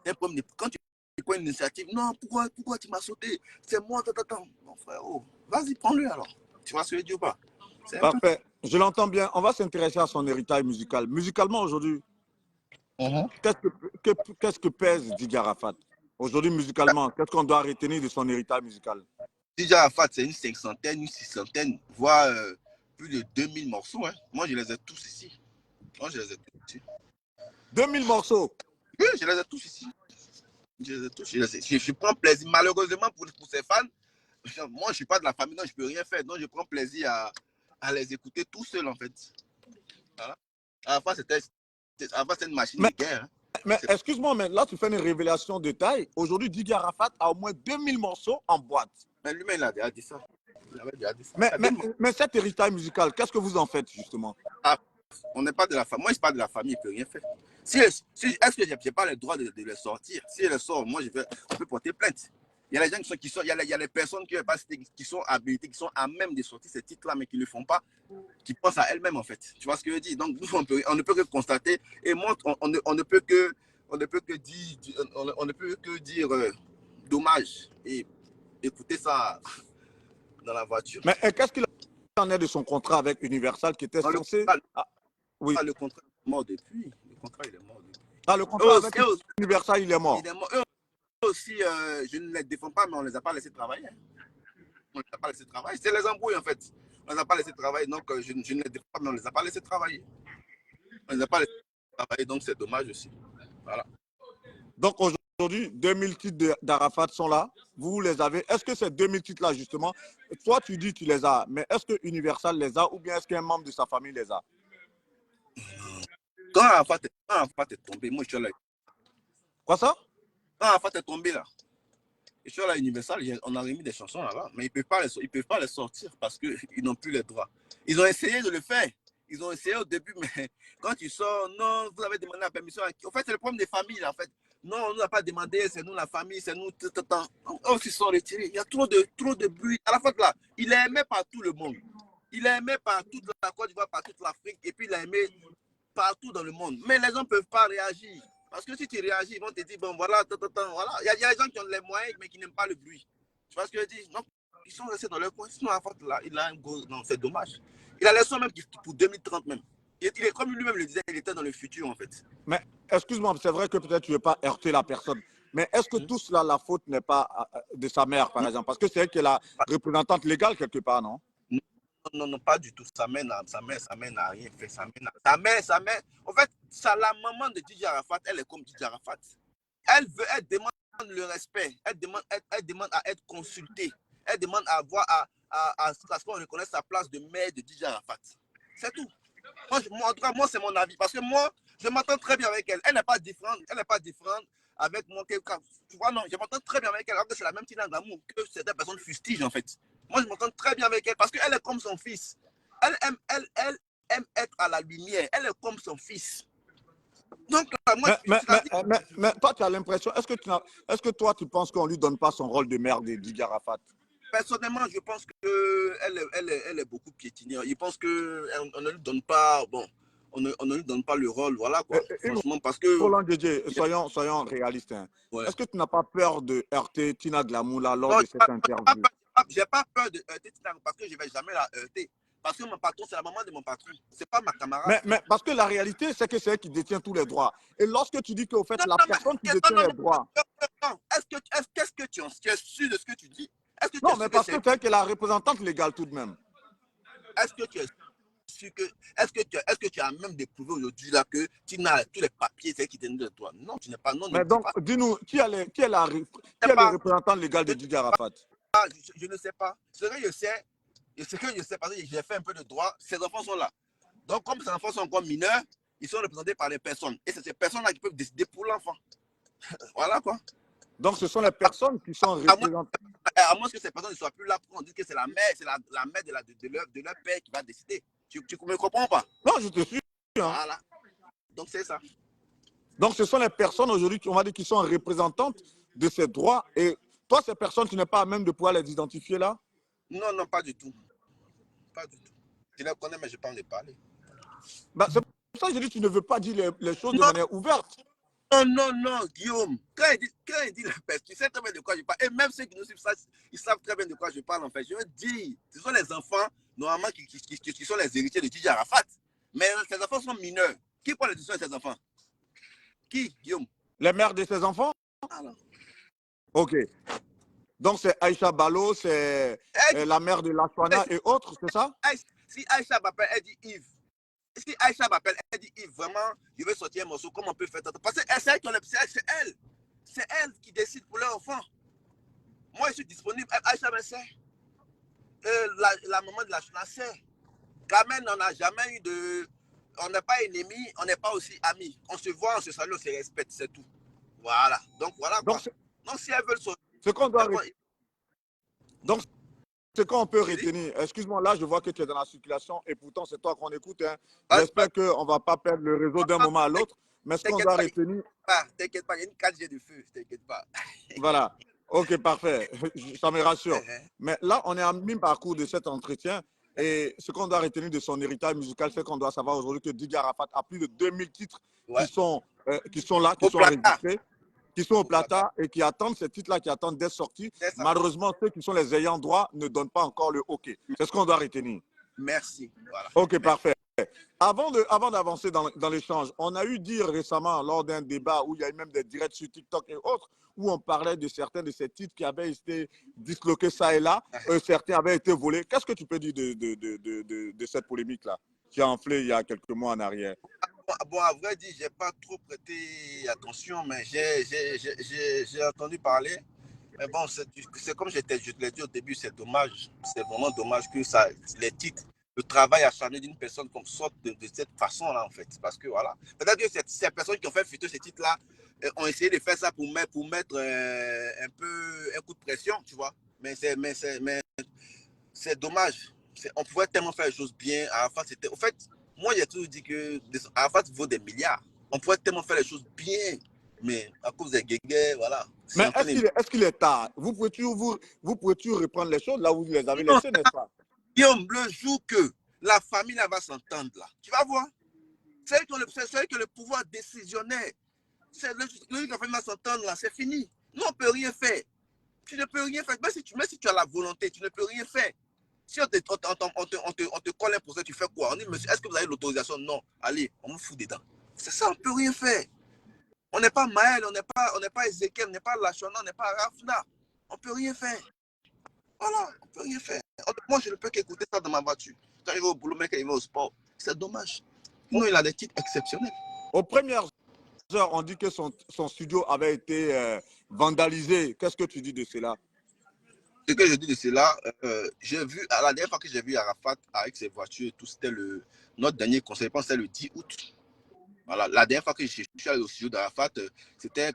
C'est un problème de... Quand tu prends une initiative, non, pourquoi tu m'as sauté? C'est moi, attends. Mon frère, oh, vas-y, prends-le alors. Tu vois ce que je dis ou pas? Parfait. Je l'entends bien. On va s'intéresser à son héritage musical. Musicalement, aujourd'hui, qu'est-ce que pèse DJ Arafat? Aujourd'hui, musicalement, qu'est-ce qu'on doit retenir de son héritage musical? DJ Arafat, c'est une 500aine, une 600aine, voire plus de 2000 morceaux. Hein. Moi, je les ai tous ici. 2000 morceaux? Oui, je les ai tous ici. Je prends plaisir. Malheureusement, pour ces fans, moi, je ne suis pas de la famille, donc je ne peux rien faire. Donc, je prends plaisir à les écouter tout seul, en fait. Voilà. Arafat, c'était une machine de guerre. Hein. Mais excuse-moi, mais là, tu fais une révélation de taille. Aujourd'hui, DJ Arafat a au moins 2000 morceaux en boîte. Mais lui-même, il a déjà dit ça. Mais cet héritage musical, qu'est-ce que vous en faites, justement? On n'est pas de la famille. Moi, je ne suis pas de la famille, il ne peut rien faire. Est-ce que je n'ai pas le droit de le sortir? Si je le sors, moi, je peux porter plainte. Il y a les gens il y a les personnes qui sont habilitées, qui sont à même de sortir ces titres-là, mais qui ne le font pas, qui pensent à elles-mêmes, en fait. Tu vois ce que je dis? Donc, on ne peut que constater, et moi, on ne peut que dire dommage, et écouter ça dans la voiture. Mais qu'est-ce qu'il en est de son contrat avec Universal qui était censé... Oui. Le contrat est mort depuis. Le contrat, il est mort depuis. Ah, le contrat avec Universal, il est mort. Il est mort. Eux aussi, je ne les défends pas, mais on ne les a pas laissés travailler. On ne les a pas laissés travailler. C'est les embrouilles, en fait. On ne les a pas laissés travailler, donc je ne les défends pas, mais on ne les a pas laissés travailler. On ne les a pas laissés travailler, donc c'est dommage aussi. Voilà. Donc aujourd'hui, 2000 titres d'Arafat sont là. Vous les avez. Est-ce que ces 2000 titres-là, justement, toi tu dis que tu les as, mais est-ce que Universal les a ou bien est-ce qu'un membre de sa famille les a? Arafat est tombé, moi je suis là. Quoi ça? Quand Arafat est tombé là, je suis là à Universal, on a remis des chansons là-bas, mais ils peuvent pas les sortir parce qu'ils n'ont plus les droits. Ils ont essayé de le faire. Ils ont essayé au début, mais quand tu sors, non, vous avez demandé la permission à qui? En fait, c'est le problème des familles là, en fait. Non, on n'a pas demandé, c'est nous la famille, c'est nous. On s'y sont retirés. Il y a trop de bruit. À la fin là, il est aimé par tout le monde. Il est aimé par toute la Côte d'Ivoire, par toute l'Afrique, et puis il est aimé partout dans le monde. Mais les gens ne peuvent pas réagir. Parce que si tu réagis, ils vont te dire, bon voilà, voilà. Il y a des gens qui ont les moyens, mais qui n'aiment pas le bruit. Tu vois ce que je dis? Donc, ils sont restés dans leur coin. Sinon, à force, là, il a un gros. Non, c'est dommage. Il a les sons même pour 2030 même. Il est, comme lui-même le disait, il était dans le futur, en fait. Mais excuse-moi, c'est vrai que peut-être tu ne veux pas heurter la personne. Mais est-ce que tout cela, la faute n'est pas de sa mère, par exemple? Parce que c'est elle qui est la représentante légale quelque part, non? Non, pas du tout. Sa mère n'a rien fait. Sa mère. En fait, la maman de DJ Arafat, elle est comme DJ Arafat. Elle demande le respect. Elle demande à être consultée. Elle demande à avoir à ce qu'on reconnaisse sa place de mère de DJ Arafat. C'est tout. Moi, en tout cas, moi, c'est mon avis. Parce que moi, je m'entends très bien avec elle. Elle n'est pas différente. Avec moi. Tu vois, non, je m'entends très bien avec elle. Alors que c'est la même Tina d'amour que certaines personnes fustigent, en fait. Moi, je m'entends très bien avec elle parce qu'elle est comme son fils. Elle aime être à la lumière. Elle est comme son fils. Donc, moi, mais toi, tu as l'impression, est-ce que toi, tu penses qu'on ne lui donne pas son rôle de mère de Didier Arafat? Personnellement, je pense qu'elle est beaucoup piétinée. Je pense qu'on ne lui donne pas, bon, on ne lui donne pas le rôle, voilà quoi. Franchement, parce que. Roland Didier, soyons réalistes. Hein. Ouais. Est-ce que tu n'as pas peur de heurter Tina Glamoula lors de cette interview? J'ai pas peur de heurter Tina parce que je ne vais jamais la heurter. Parce que mon patron, c'est la maman de mon patron. C'est pas ma camarade. Mais parce que la réalité, c'est que c'est elle qui détient tous les droits. Et lorsque tu dis qu'au fait, la personne qui détient les droits. Qu'est-ce que tu es sûr de ce que tu dis? Non, mais parce que c'est elle qui est la représentante légale tout de même. Est-ce que tu es sûr que. Est-ce que tu as même déprouvé aujourd'hui là que tu n'as tous les papiers, c'est qui te de toi? Non, tu n'es pas. Non, mais donc, dis-nous, qui est le représentant légal de Didier Arafat? Je ne sais pas. Ce que je sais parce que j'ai fait un peu de droit, ces enfants sont là. Donc, comme ces enfants sont encore mineurs, ils sont représentés par les personnes. Et c'est ces personnes-là qui peuvent décider pour l'enfant. Voilà quoi. Donc, ce sont les personnes qui sont représentées. À moins que ces personnes ne soient plus là pour dire que c'est la mère, c'est la mère de leur père qui va décider. Tu me comprends pas? Non, je te suis. Hein. Voilà. Donc, c'est ça. Donc, ce sont les personnes aujourd'hui, on va dire, qui sont représentantes de ces droits. Et toi, ces personnes, tu n'es pas à même de pouvoir les identifier là? Non, pas du tout. Pas du tout. Je les connais, mais je ne peux pas en parler. Bah, c'est pour ça que je dis que tu ne veux pas dire les choses de manière ouverte. Non, Guillaume. Quand il dit la peste, tu sais très bien de quoi je parle. Et même ceux qui nous suivent, ils savent très bien de quoi je parle en fait. Je veux dire, ce sont les enfants, normalement, qui sont les héritiers de Didier Arafat. Mais ces enfants sont mineurs. Qui prend les décisions de ces enfants? Qui, Guillaume? Les mères de ces enfants? Alors. Ok. Donc, c'est Aïcha Balo, c'est la mère de Lachwana et autres, c'est ça? Si Aïcha m'appelle, elle dit Yves. Si Aïcha m'appelle, elle dit Yves, vraiment, je veux sortir un morceau, comment on peut faire ça? Parce que c'est elle qui décide pour leur enfant. Moi, je suis disponible. Aïcha, la maman de la sœur. Carmen, on n'a jamais eu de. On n'est pas ennemis, on n'est pas aussi amis. On se voit, on se salue, on se respecte, c'est tout. Voilà. Donc, voilà quoi. Donc, si elles veulent sortir. Ce qu'on doit. Donc, ce qu'on peut retenir, excuse-moi, là, je vois que tu es dans la circulation et pourtant, c'est toi qu'on écoute. Hein. J'espère qu'on ne va pas perdre le réseau d'un moment à l'autre. Mais ce qu'on doit retenir. T'inquiète pas, il y a une 4G de feu, t'inquiète pas. Voilà. Ok, parfait. Ça me rassure. Mais là, on est à mi-parcours de cet entretien. Et ce qu'on doit retenir de son héritage musical, c'est qu'on doit savoir aujourd'hui que Didier Arafat a plus de 2000 titres qui sont là, qui sont enregistrés, qui sont au plata et qui attendent ces titres-là, qui attendent d'être sortis. Malheureusement, ceux qui sont les ayants droit ne donnent pas encore le OK. C'est ce qu'on doit retenir. Merci. Voilà. OK, parfait. Avant d'avancer dans l'échange, on a eu dire récemment lors d'un débat où il y a eu même des directs sur TikTok et autres, où on parlait de certains de ces titres qui avaient été disloqués ça et là, certains avaient été volés. Qu'est-ce que tu peux dire de cette polémique-là qui a enflé il y a quelques mois en arrière? Bon, à vrai dire, je n'ai pas trop prêté attention, mais j'ai entendu parler. Mais bon, c'est comme je te l'ai dit au début, c'est dommage. C'est vraiment dommage que les titres le travail acharné d'une personne comme sorte de cette façon-là, en fait. Parce que voilà, peut-être que ces personnes qui ont fait fuiter ces titres-là ont essayé de faire ça pour mettre un peu un coup de pression, tu vois. Mais c'est dommage. On pouvait tellement faire les choses bien. Arafat, c'était. Au fait, moi, j'ai toujours dit que Arafat vaut des milliards. On pouvait tellement faire les choses bien. Mais à cause des guéguerres, voilà. Mais est-ce qu'il est tard? Vous pouvez toujours reprendre les choses là où vous les avez laissées, n'est-ce pas? Guillaume, le jour que la famille là, va s'entendre là, tu vas voir. C'est que le pouvoir décisionnaire, c'est le jour que la famille va s'entendre là, c'est fini. Nous, on ne peut rien faire. Tu ne peux rien faire. Même si tu as la volonté, tu ne peux rien faire. Si on te colle un procès, tu fais quoi? On dit, monsieur, est-ce que vous avez l'autorisation? Non. Allez, on vous fout dedans. C'est ça, on ne peut rien faire. On n'est pas Maël, on n'est pas Ezekiel, on n'est pas Lachona, on n'est pas Rafna. On ne peut rien faire. Voilà, on ne peut rien faire. Moi, je ne peux qu'écouter ça dans ma voiture. Quand il va au boulot, mais quand il va au sport, c'est dommage. Sinon, il a des titres exceptionnels. Aux premières heures, on dit que son studio avait été vandalisé. Qu'est-ce que tu dis de cela? Ce que je dis de cela, j'ai vu, à la dernière fois que j'ai vu Arafat avec ses voitures et tout, c'était notre dernier concert, je pense que c'était le 10 août. Voilà, la dernière fois que je suis allé au studio d'Arafat, c'était,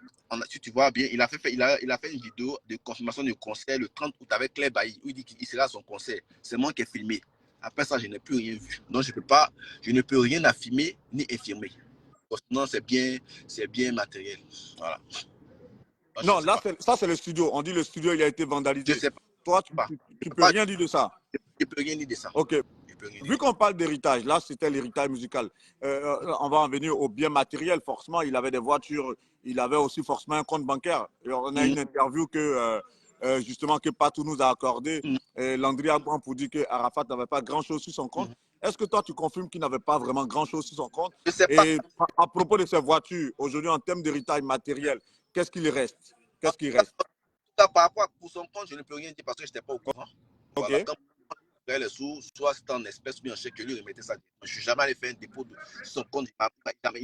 si tu vois bien, il a fait une vidéo de confirmation du concert le 30 août avec Claire Bailly, où il dit qu'il sera à son concert. C'est moi qui ai filmé. Après ça, je n'ai plus rien vu. Donc, je ne peux rien affirmer ni infirmer. Sinon, c'est bien matériel. Voilà. Donc, non, là, ça, c'est le studio. On dit le studio, il a été vandalisé. Je sais pas. Toi, tu peux rien dire de ça. Je peux rien dire de ça. OK. Vu qu'on parle d'héritage, là, c'était l'héritage musical. On va en venir au bien matériel. Forcément, il avait des voitures. Il avait aussi forcément un compte bancaire. Et on a une interview que, justement, que Patou nous a accordé. Landry Agban pour dire qu'Arafat n'avait pas grand-chose sur son compte. Est-ce que toi, tu confirmes qu'il n'avait pas vraiment grand-chose sur son compte? Je sais pas. Et à propos de ces voitures, aujourd'hui, en termes d'héritage matériel, qu'est-ce qu'il reste? Qu'est-ce qui reste? Par rapport à pour son compte, je ne peux rien dire parce que je n'étais pas au courant. OK. Voilà, quand les sous, soit c'était en espèces ou bien en chèque, lui remettait ça. Je ne suis jamais allé faire un dépôt de son compte.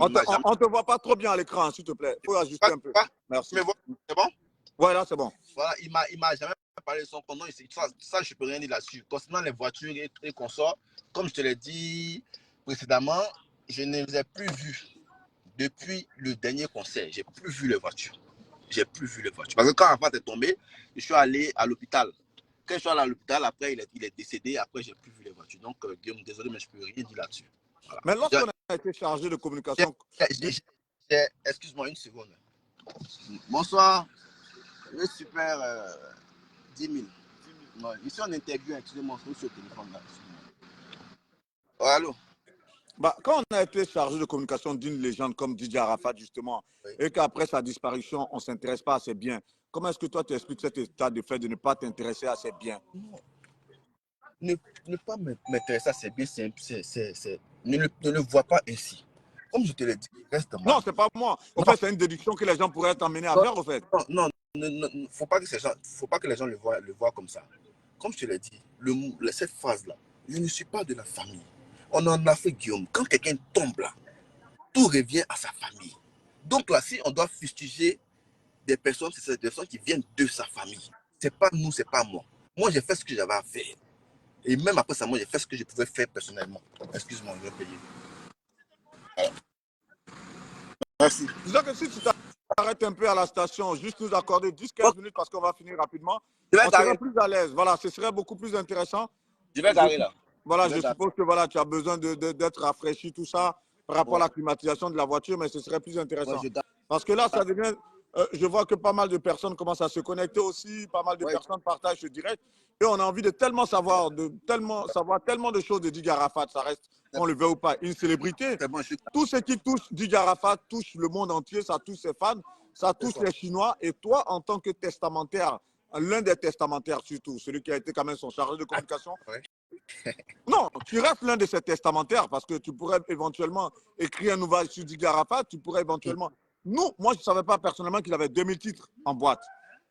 On ne te voit pas trop bien à l'écran, s'il te plaît. Il faut ajuster un peu. Merci. C'est bon? Ouais, là, c'est bon. Voilà, il m'a jamais parlé de son compte. Non, ça, je ne peux rien dire là-dessus. Concernant les voitures et consorts, comme je te l'ai dit précédemment, je ne les ai plus vus depuis le dernier concert. Je n'ai plus vu les voitures. J'ai plus vu les voitures. Parce que quand Arafat est tombé, je suis allé à l'hôpital. Quand je suis allé à l'hôpital, après, il est décédé. Après, j'ai plus vu les voitures. Donc, Guillaume, désolé, mais je ne peux rien dire là-dessus. Voilà. Mais lorsqu'on a été chargé de communication... Excuse-moi une seconde. Bonsoir. Le super 10 000. Non, ici, on interview. Excusez-moi, je suis au téléphone là. Oh, allô? Bah, quand on a été chargé de communication d'une légende comme DJ Arafat, justement, et qu'après sa disparition, on ne s'intéresse pas à ses biens, comment est-ce que toi, tu expliques cet état de fait de ne pas t'intéresser à ses biens? Ne pas m'intéresser à ses biens, ne le vois pas ainsi. Comme je te l'ai dit, reste moi. Non, ce n'est pas moi. En fait, c'est une déduction que les gens pourraient être amenés à faire, en fait. Non, faut pas que les gens le voient comme ça. Comme je te l'ai dit, cette phrase-là, je ne suis pas de la famille. On en a fait, Guillaume. Quand quelqu'un tombe là, tout revient à sa famille. Donc là, si on doit fustiger des personnes, c'est des personnes qui viennent de sa famille. C'est pas nous, c'est pas moi. Moi, j'ai fait ce que j'avais à faire. Et même après ça, moi, j'ai fait ce que je pouvais faire personnellement. Excuse-moi, je vais payer. Voilà. Merci. Disons que si tu t'arrêtes un peu à la station, juste nous accorder 10-15 minutes parce qu'on va finir rapidement, on serait plus à l'aise. Voilà, ce serait beaucoup plus intéressant. Je vais t'arrêter là. Voilà, je suppose que voilà, tu as besoin d'être rafraîchi, tout ça, par rapport à la climatisation de la voiture, mais ce serait plus intéressant. Parce que là, ça devient... je vois que pas mal de personnes commencent à se connecter aussi, pas mal de personnes partagent ce direct. Et on a envie de tellement savoir, tellement de choses de Didier Arafat. Ça reste, on le veut ou pas, une célébrité. Tout ce qui touche Didier Arafat touche le monde entier, ça touche ses fans, ça touche les Chinois. Et toi, en tant que testamentaire, l'un des testamentaires surtout, celui qui a été quand même son chargé de communication, non, tu restes l'un de ces testamentaires parce que tu pourrais éventuellement écrire un ouvrage sur Didier Arafat, tu pourrais éventuellement... Moi, je ne savais pas personnellement qu'il avait 2000 titres en boîte.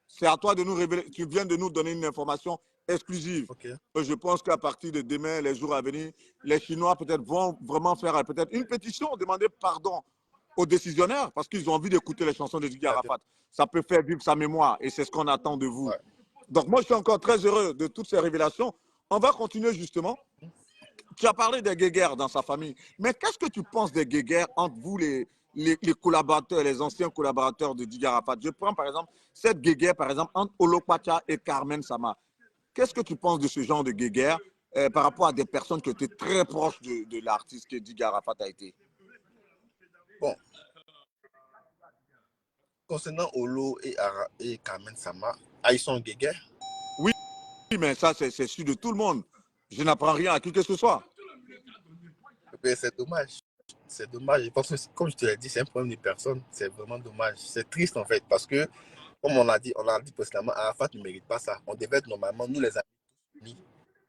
C'est à toi de nous révéler. Tu viens de nous donner une information exclusive. Je pense qu'à partir de demain, les jours à venir, les Chinois peut-être vont vraiment faire peut-être une pétition, demander pardon aux décisionnaires parce qu'ils ont envie d'écouter les chansons de Didier Arafat. Ça peut faire vivre sa mémoire et c'est ce qu'on attend de vous. Donc moi, je suis encore très heureux de toutes ces révélations. On va continuer justement Tu as parlé des guéguerres dans sa famille, mais qu'est-ce que tu penses des guéguerres entre vous, les collaborateurs, les anciens collaborateurs de Didier Arafat? Je prends par exemple cette guéguerre, par exemple, entre Olopacha et Carmen Sama. Qu'est-ce que tu penses de ce genre de guéguerre par rapport à des personnes qui étaient très proches de l'artiste que Didier Arafat a été? Bon, concernant Olo et Carmen Sama, ils sont guéguerres. Oui, mais ça, c'est sûr de tout le monde. Je n'apprends rien à qui que ce soit. C'est dommage. C'est dommage. Je pense que, comme je te l'ai dit, c'est un problème de personne. C'est vraiment dommage. C'est triste, en fait, parce que, comme on l'a dit précédemment, Arafat ne mérite pas ça. On devait être normalement, nous, les amis,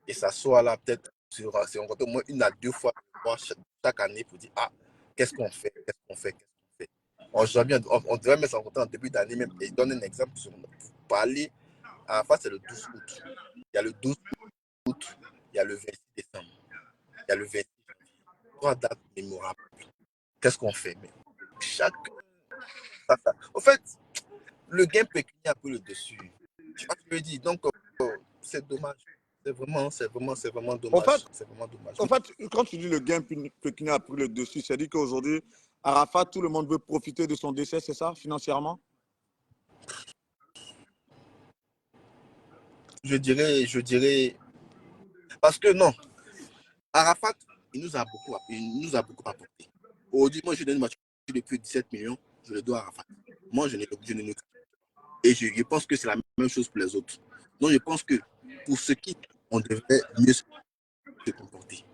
et s'asseoir là, peut-être, si on compte au moins 1 à 2 fois chaque année pour dire, ah, qu'est-ce qu'on fait, qu'est-ce qu'on fait, qu'est-ce qu'on fait. On devrait mettre en compte en début d'année même, et donner un exemple pour parler. Arafat, c'est le 12 août. Il y a le 12 août, il y a le 26 décembre, il y a le 26. 3 dates mémorables. Qu'est-ce qu'on fait? Mais chaque. En fait, le gain pécuniaire a pris le dessus. Tu vois ce que je veux dire? Donc, c'est dommage. C'est vraiment En fait, dommage. C'est vraiment dommage. En fait, quand tu dis le gain pécuniaire a pris le dessus, c'est dit qu'aujourd'hui, Arafat, tout le monde veut profiter de son décès, c'est ça, financièrement? Je dirais, parce que non, Arafat, il nous a beaucoup apporté. Aujourd'hui, moi, je donne une voiture depuis 17 millions, je le dois à Arafat. Moi, je n'ai et je pense que c'est la même chose pour les autres. Donc, je pense que pour ceux qui, on devrait mieux se comporter.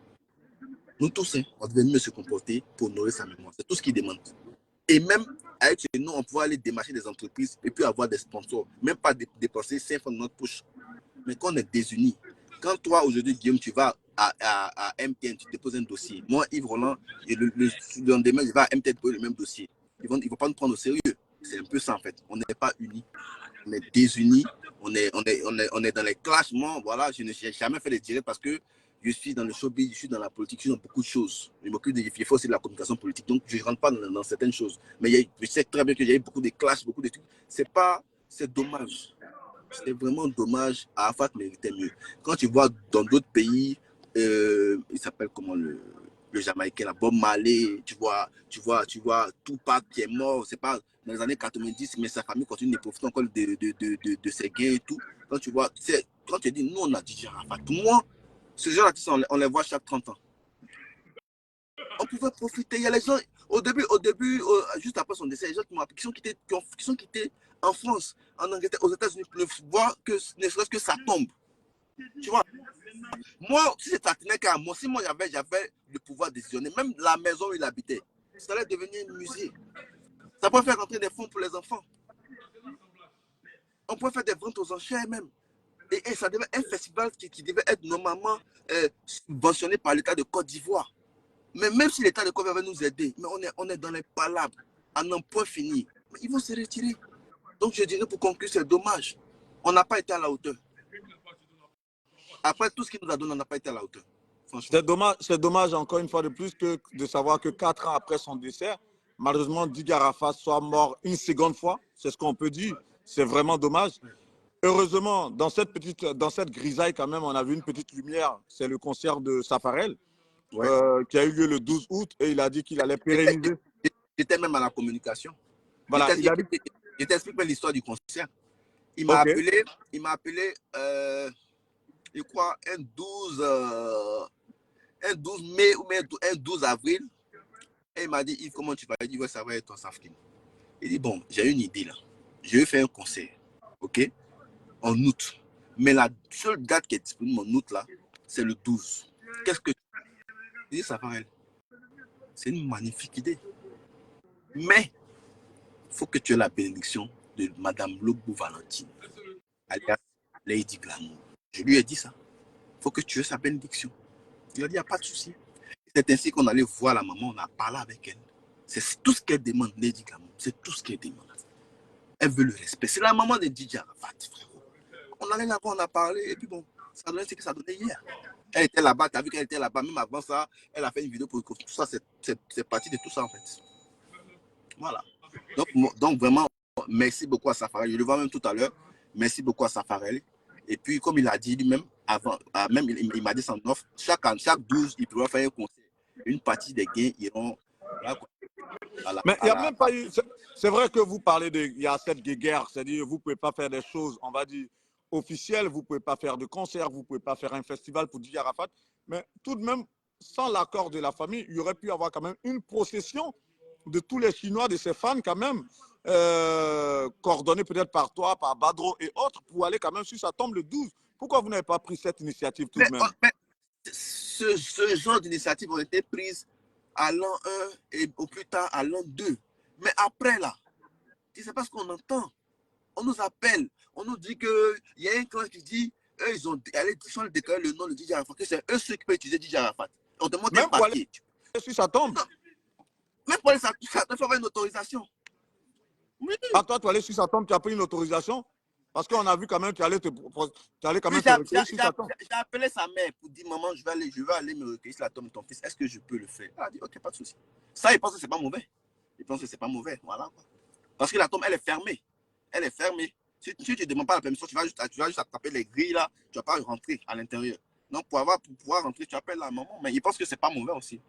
Nous tous, hein, on devait mieux se comporter pour honorer sa mémoire. C'est tout ce qu'il demande. Et même avec chez nous, on peut aller démarcher des entreprises et puis avoir des sponsors. Même pas dépenser 5 francs de notre poche. Mais quand on est désunis, quand toi, aujourd'hui, Guillaume, tu vas à MTN, tu déposes un dossier. Moi, Yves Roland, et le lendemain, je vais à MTN pour le même dossier. Ils ne vont pas nous prendre au sérieux. C'est un peu ça, en fait. On n'est pas unis. On est désunis. On est dans les classements. Voilà, je n'ai jamais fait de directs parce que je suis dans le showbiz, je suis dans la politique, je suis dans beaucoup de choses. Je m'occupe de il faut aussi de la communication politique. Donc, je ne rentre pas dans certaines choses. Mais je sais très bien qu'il y a eu beaucoup de clashs, beaucoup de trucs. C'est dommage. C'est vraiment dommage. Arafat méritait mieux. Quand tu vois dans d'autres pays, il s'appelle comment le Jamaïcain, la Bob Marley, tu vois Tupac qui est mort, c'est pas dans les années 90, mais sa famille continue de profiter encore de ses gains et tout. Quand tu dis, nous on a dit Arafat. Moi, ce genre d'artistes, on les voit chaque 30 ans. On pouvait profiter. Il y a les gens, au début, juste après son décès, les gens qui sont quittés en France, en Angleterre, aux États-Unis, pour voir que ne serait-ce que ça tombe. Tu vois, moi, si ça tenait qu'à moi, si moi j'avais le pouvoir décisionner, même la maison où il habitait, ça allait devenir un musée. Ça pourrait faire rentrer des fonds pour les enfants. On pourrait faire des ventes aux enchères même. Et ça devait être un festival qui devait être normalement subventionné par l'État de Côte d'Ivoire. Mais même si l'État de Côte d'Ivoire va nous aider, mais on est dans les palabres, à un point fini. Mais ils vont se retirer. Donc je dirais pour conclure, c'est dommage. On n'a pas été à la hauteur. Après tout ce qu'il nous a donné, on n'a pas été à la hauteur. C'est dommage encore une fois de plus de savoir que 4 ans après son décès, malheureusement, Didier Arafat soit mort une seconde fois. C'est ce qu'on peut dire. C'est vraiment dommage. Heureusement, dans cette grisaille, quand même, on a vu une petite lumière. C'est le concert de Safarel qui a eu lieu le 12 août et il a dit qu'il allait pérenniser. J'étais même à la communication. Voilà, Je t'explique l'histoire du concert. Il m'a appelé, je crois, un 12 mai ou un 12 avril. Et il m'a dit, Yves, comment tu vas? Il dit, ouais, ça va être ton Safkin. Il dit, bon, j'ai une idée là. Je vais faire un concert, ok, en août. Mais la seule date qui est disponible en août là, c'est le 12. Qu'est-ce que tu dis? Il dit, Safarel, c'est une magnifique idée. Mais, il faut que tu aies la bénédiction de Madame Lobo Valentine, alias Lady Glamour. Je lui ai dit ça. Il faut que tu aies sa bénédiction. Il a dit, il n'y a pas de souci. C'est ainsi qu'on allait voir la maman, on a parlé avec elle. C'est tout ce qu'elle demande, Lady Glamour. C'est tout ce qu'elle demande. Elle veut le respect. C'est la maman de Didier Arafat, frérot. On allait là-bas, on a parlé, et puis bon, ça donnait ce que ça donnait hier. Elle était là-bas, tu as vu qu'elle était là-bas, même avant ça, elle a fait une vidéo pour tout ça, c'est parti de tout ça en fait. Voilà. Donc vraiment, merci beaucoup à Safarel. Je le vois même tout à l'heure. Merci beaucoup à Safarel. Et puis, comme il a dit lui-même, avant, même il m'a dit son offre, chaque 12, il pourra faire un concert. Une partie des gains iront là, quoi, Mais il n'y a même pas eu. C'est vrai que vous parlez de. Il y a cette guerre, c'est-à-dire vous ne pouvez pas faire des choses, on va dire, officielles, vous ne pouvez pas faire de concert, vous ne pouvez pas faire un festival pour Didier Arafat. Mais tout de même, sans l'accord de la famille, il y aurait pu y avoir quand même une procession de tous les Chinois, de ses fans quand même, coordonnée peut-être par toi, par Badro et autres, pour aller quand même sur sa tombe le 12. Pourquoi vous n'avez pas pris cette initiative tout de même? Mais ce genre d'initiative ont été prises à l'an 1 et au plus tard à l'an 2. Mais après là, tu sais pas ce qu'on entend. On nous appelle, on nous dit qu'il y a un clan qui dit, eux, ils ont déclaré le nom de Didier Arafat, que c'est eux ceux qui peuvent utiliser Didier Arafat. On demande un Même pour aller papier. sur sa tombe? Non, même pour aller, ça doit avoir une autorisation. Oui, À toi, tu allais sur sa tombe, tu as pris une autorisation? Parce qu'on a vu quand même, tu allais quand même te recueillir sur sa tombe. j'ai appelé sa mère pour dire, maman, je vais aller me recueillir sur la tombe de ton fils. Est-ce que je peux le faire? Elle a dit, ok, pas de souci. Ça, il pense que c'est pas mauvais. Il pense que c'est pas mauvais. Voilà, quoi. Parce que la tombe, elle est fermée. Elle est fermée. Si tu ne demandes pas la permission, tu vas juste attraper les grilles là, tu ne vas pas rentrer à l'intérieur. Donc, pour pouvoir rentrer, tu appelles la maman. Mais il pense que c'est pas mauvais aussi.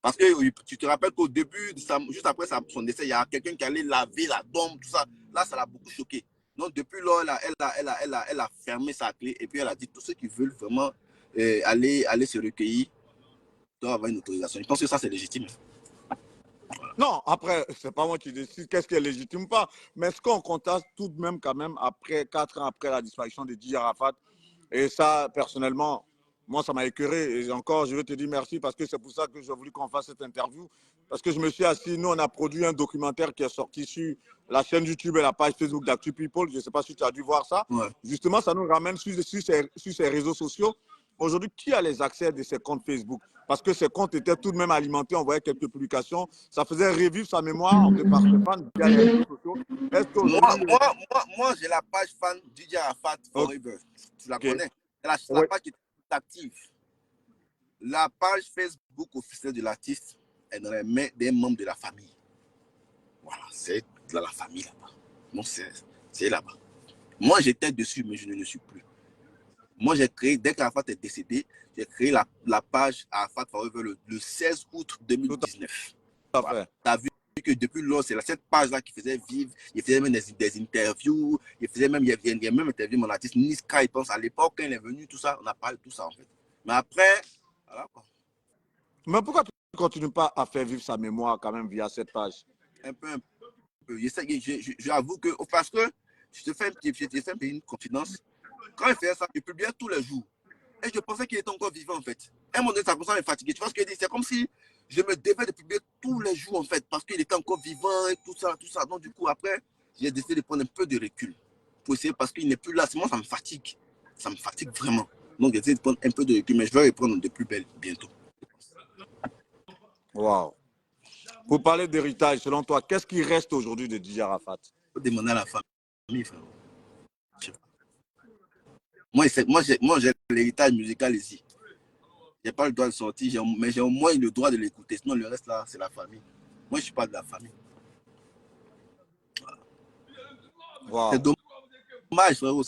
Parce que tu te rappelles qu'au début, juste après son décès, il y a quelqu'un qui allait laver la tombe, tout ça. Là, ça l'a beaucoup choqué. Donc, depuis là, elle a fermé sa clé et puis elle a dit tous ceux qui veulent vraiment aller se recueillir doivent avoir une autorisation. Je pense que ça, c'est légitime. Non, après, c'est pas moi qui décide qu'est-ce qui est légitime ou pas. Mais ce qu'on constate tout de même, quand même, après 4 ans après la disparition de Didier Arafat, et ça, personnellement, moi, ça m'a écœuré. Et encore, je veux te dire merci parce que c'est pour ça que j'ai voulu qu'on fasse cette interview. Parce que je me suis assis, nous, on a produit un documentaire qui est sorti sur la chaîne YouTube et la page Facebook d'Actu People. Je ne sais pas si tu as dû voir ça. Ouais. Justement, ça nous ramène sur ces réseaux sociaux. Aujourd'hui, qui a les accès de ces comptes Facebook? Parce que ces comptes étaient tout de même alimentés, on voyait quelques publications. Ça faisait revivre sa mémoire de par ses fans via les réseaux sociaux. Est-ce qu'aujourd'hui. Moi j'ai la page fan Didier Arafat Forever. Tu la connais? C'est la page qui est active. La page Facebook officielle de l'artiste est dans les mains des membres de la famille. Voilà, c'est dans la famille là-bas. Non, c'est là-bas. Moi, j'étais dessus, mais je ne le suis plus. Moi, j'ai créé, dès qu'Arafat est décédé, j'ai créé la page Arafat Forever le 16 août 2019. Voilà. Tu as vu que depuis lors, c'est cette page-là qui faisait vivre. Il faisait même des interviews. Il y a même interviewé mon artiste Niska, il pense à l'époque, quand il est venu, tout ça, on a parlé de tout ça en fait. Mais après, voilà quoi. Mais pourquoi tu ne continues pas à faire vivre sa mémoire quand même via cette page? Un peu. J'avoue que, parce que je te fais une confidence. Quand il faisait ça, il publiait tous les jours. Et je pensais qu'il était encore vivant en fait. À un moment donné, ça commençait à me fatiguer. Tu vois ce que je dis? C'est comme si je me devais de publier tous les jours en fait, parce qu'il était encore vivant et tout ça, tout ça. Donc du coup, après, j'ai décidé de prendre un peu de recul pour essayer, parce qu'il n'est plus là. Moi, ça me fatigue. Ça me fatigue vraiment. Donc j'ai décidé de prendre un peu de recul, mais je vais reprendre de plus belle bientôt. Wow. Pour parler d'héritage, selon toi, qu'est-ce qui reste aujourd'hui de Didier Arafat? Il faut demander à la famille, frère. Moi, j'ai l'héritage musical ici. Je n'ai pas le droit de sortir, mais j'ai au moins le droit de l'écouter. Sinon, le reste là, c'est la famille. Moi, je ne suis pas de la famille. Wow. C'est dommage, frérot.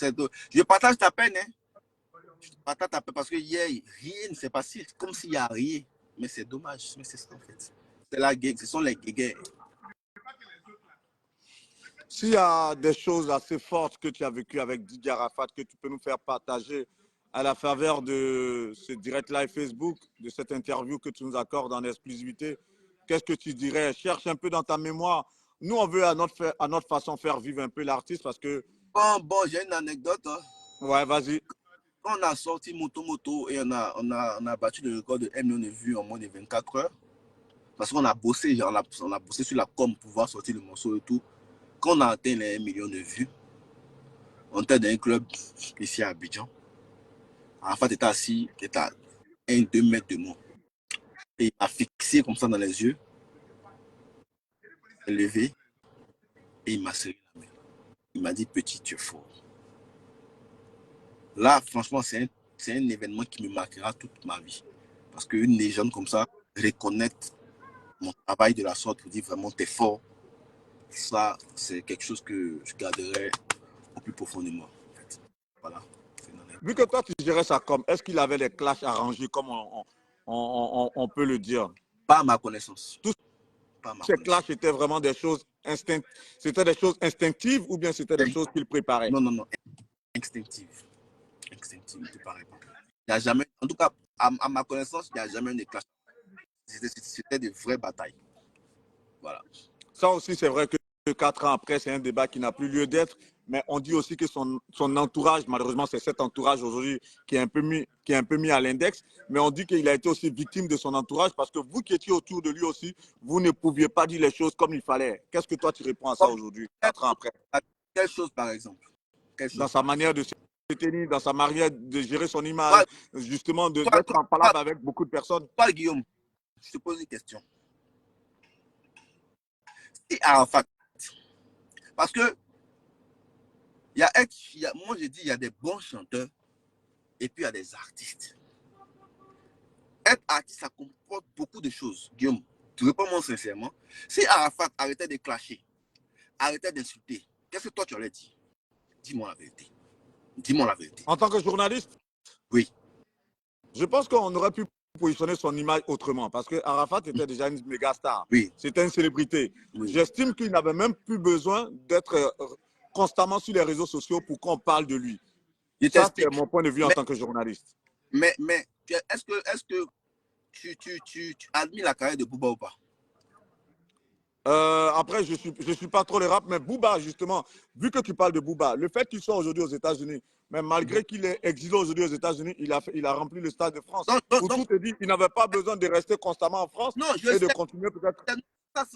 Je partage ta peine. Hein. Je partage ta peine parce que hier, rien ne s'est passé. Comme s'il n'y a rien. Mais c'est dommage. Mais c'est ça, en fait. C'est la guerre. Ce sont les guerres. S'il y a des choses assez fortes que tu as vécues avec Didier Arafat, que tu peux nous faire partager à la faveur de ce direct live Facebook, de cette interview que tu nous accordes en exclusivité, qu'est-ce que tu dirais? Cherche un peu dans ta mémoire. Nous, on veut à notre façon faire vivre un peu l'artiste parce que... Bon, j'ai une anecdote. Hein. Ouais, vas-y. Quand on a sorti Moto et on a battu le record de 1 million de vues en moins de 24 heures, parce qu'on a bossé, on a bossé sur la com pour pouvoir sortir le morceau et tout. Quand on a atteint les 1 million de vues, on était dans un club ici à Abidjan. Arafat était assis, il était à 1-2 mètres de moi. Et il m'a fixé comme ça dans les yeux, il s'est levé et il m'a serré la main. Il m'a dit, petit, tu es fort. Là, franchement, c'est un événement qui me marquera toute ma vie. Parce qu'une légende comme ça, reconnaître mon travail de la sorte pour dire vraiment, tu es fort. Ça, c'est quelque chose que je garderai au plus profond de moi. En fait. Voilà, c'est une anecdote. Vu que toi, tu gérais ça comme, est-ce qu'il avait les clashs arrangés comme on peut le dire? Pas à ma connaissance. Tous Pas à ma ces connaissance. clashs étaient vraiment des choses c'était des choses instinctives ou bien c'était des choses qu'il préparait? Non, non, non. Instinctive. Instinctive, ne te paraît pas. Il n'y a jamais, en tout cas, à ma connaissance, il n'y a jamais eu de clash. C'était des vraies batailles. Voilà. Ça aussi, c'est vrai que 4 ans après, c'est un débat qui n'a plus lieu d'être. Mais on dit aussi que son entourage, malheureusement, c'est cet entourage aujourd'hui qui est un peu mis à l'index. Mais on dit qu'il a été aussi victime de son entourage parce que vous qui étiez autour de lui aussi, vous ne pouviez pas dire les choses comme il fallait. Qu'est-ce que toi, tu réponds à ça aujourd'hui, 4 ans après? Quelle chose, par exemple? Quelle Dans chose? sa manière de se tenir, dans sa manière de gérer son image, Toi, justement, toi, d'être en toi, palabre avec beaucoup de personnes. toi, Guillaume, je te pose une question. Si Arafat, parce que moi j'ai dit, il y a des bons chanteurs et puis il y a des artistes. Être artiste, ça comporte beaucoup de choses. Guillaume, tu réponds-moi sincèrement. Si Arafat arrêtait de clasher, arrêtait d'insulter, qu'est-ce que toi tu allais dire? Dis-moi la vérité. Dis-moi la vérité. En tant que journaliste, Oui. je pense qu'on aurait pu positionner son image autrement parce que Arafat était déjà une méga star. Oui. C'était une célébrité. Oui. J'estime qu'il n'avait même plus besoin d'être constamment sur les réseaux sociaux pour qu'on parle de lui. Je Ça, c'est t'explique. mon point de vue en tant que journaliste. Mais est-ce que tu admires la carrière de Booba ou pas? Après, je suis pas trop le rap, mais Booba, justement, vu que tu parles de Booba, le fait qu'il soit aujourd'hui aux États-Unis, mais malgré qu'il est exilé aujourd'hui aux États-Unis, il a rempli le Stade de France. Pour tout te dire, il n'avait pas besoin de rester constamment en France non, je et de sais. continuer peut-être.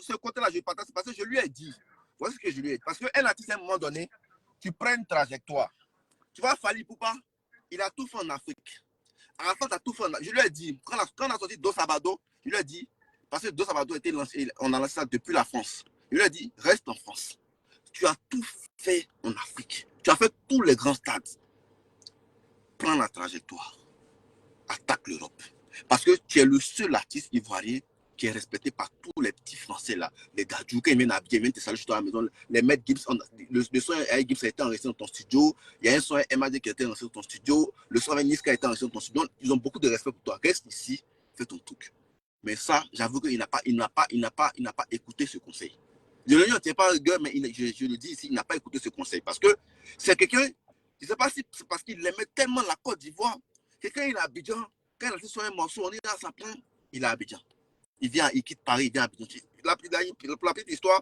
Ce côté-là, je partage parce que je lui ai dit. Voici ce que je lui ai dit. Parce qu'un artiste, à un moment donné, tu prends une trajectoire. Tu vois, Fally Poupa, il a tout fait en Afrique. Arafat a tout fait en Afrique. Je lui ai dit, quand on a sorti Dos Sabado, je lui ai dit, parce que Dos Sabado a été lancé, on a lancé ça depuis la France. Je lui ai dit, reste en France. Tu as tout fait en Afrique. Tu as fait tous les grands stades. Prends la trajectoire. Attaque l'Europe. Parce que tu es le seul artiste ivoirien qui est respecté par tous les petits Français là. Les Dadju, quand ils viennent habiller, ils viennent te saluer chez toi à la maison. Les maîtres Gibbs, le son avec Gibbs a été enregistré dans ton studio. Il y a un son avec MAD qui a été enregistré dans ton studio. Le son avec Niska a été enregistré dans ton studio. Ils ont beaucoup de respect pour toi. Reste ici, fais ton truc. Mais ça, j'avoue qu'il n'a pas écouté ce conseil. Je le dis, pas un gars, mais je le dis ici, il n'a pas écouté ce conseil. Parce que c'est quelqu'un, je ne sais pas si c'est parce qu'il aimait tellement la Côte d'Ivoire. Quelqu'un, il est à Abidjan. Quand il a fait sur un morceau, on est là, ça prend, il est à Abidjan. Il quitte Paris, il vient à Abidjan. Pour la petite histoire,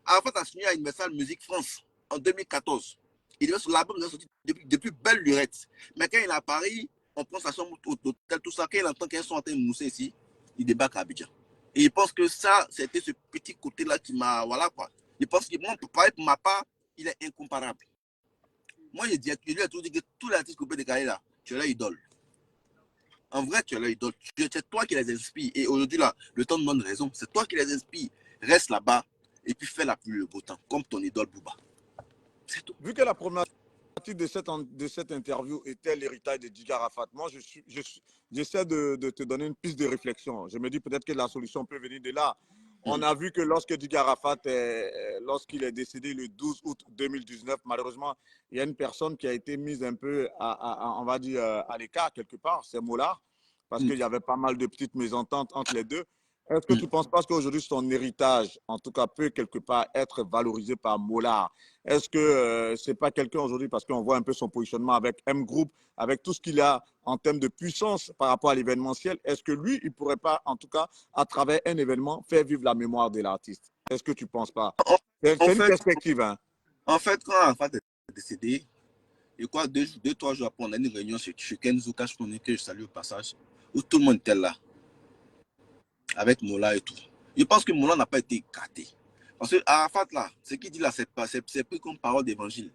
Arafat a signé à Universal Music France en 2014. Il est sur l'album, il est sorti depuis Belle Lurette. Mais quand il est à Paris, on prend sa chambre d'hôtel, tout ça. Quand il entend qu'il y a un son en train de mousser ici, il débarque à Abidjan. Et il pense que ça, c'était ce petit côté-là qui m'a. Voilà quoi. Il pense que moi, pour ma part, il est incomparable. Moi, je lui ai toujours dit que tous les artistes coupés de carrière là, tu es leur idole. En vrai, tu es leur idole. C'est toi qui les inspires. Et aujourd'hui, là, le temps me donne raison. C'est toi qui les inspires. Reste là-bas et puis fais la pluie le beau temps, comme ton idole Booba. C'est tout. Vu que la problématique de cette interview était l'héritage de Didier Arafat, moi, j'essaie de te donner une piste de réflexion. Je me dis peut-être que la solution peut venir de là. On a vu que lorsque Didier Arafat, lorsqu'il est décédé le 12 août 2019, malheureusement, il y a une personne qui a été mise un peu, on va dire, à l'écart quelque part, c'est Mollard, parce qu'il y avait pas mal de petites mésententes entre les deux. Est-ce que tu ne penses pas qu'aujourd'hui, son héritage, en tout cas, peut quelque part être valorisé par Mollard? Est-ce que ce n'est pas quelqu'un aujourd'hui, parce qu'on voit un peu son positionnement avec M Group, avec tout ce qu'il a en termes de puissance par rapport à l'événementiel, est-ce que lui, il ne pourrait pas, en tout cas, à travers un événement, faire vivre la mémoire de l'artiste? Est-ce que tu ne penses pas? C'est une perspective. Hein? En fait, quand Arafat est décédé, et quoi, 2-3 jours après, on a une réunion chez Kenzo Cash, que je salue au passage, où tout le monde était là, avec Mola et tout. Je pense que Mola n'a pas été écarté. Parce que Arafat, là, ce qu'il dit là, c'est pris comme parole d'évangile.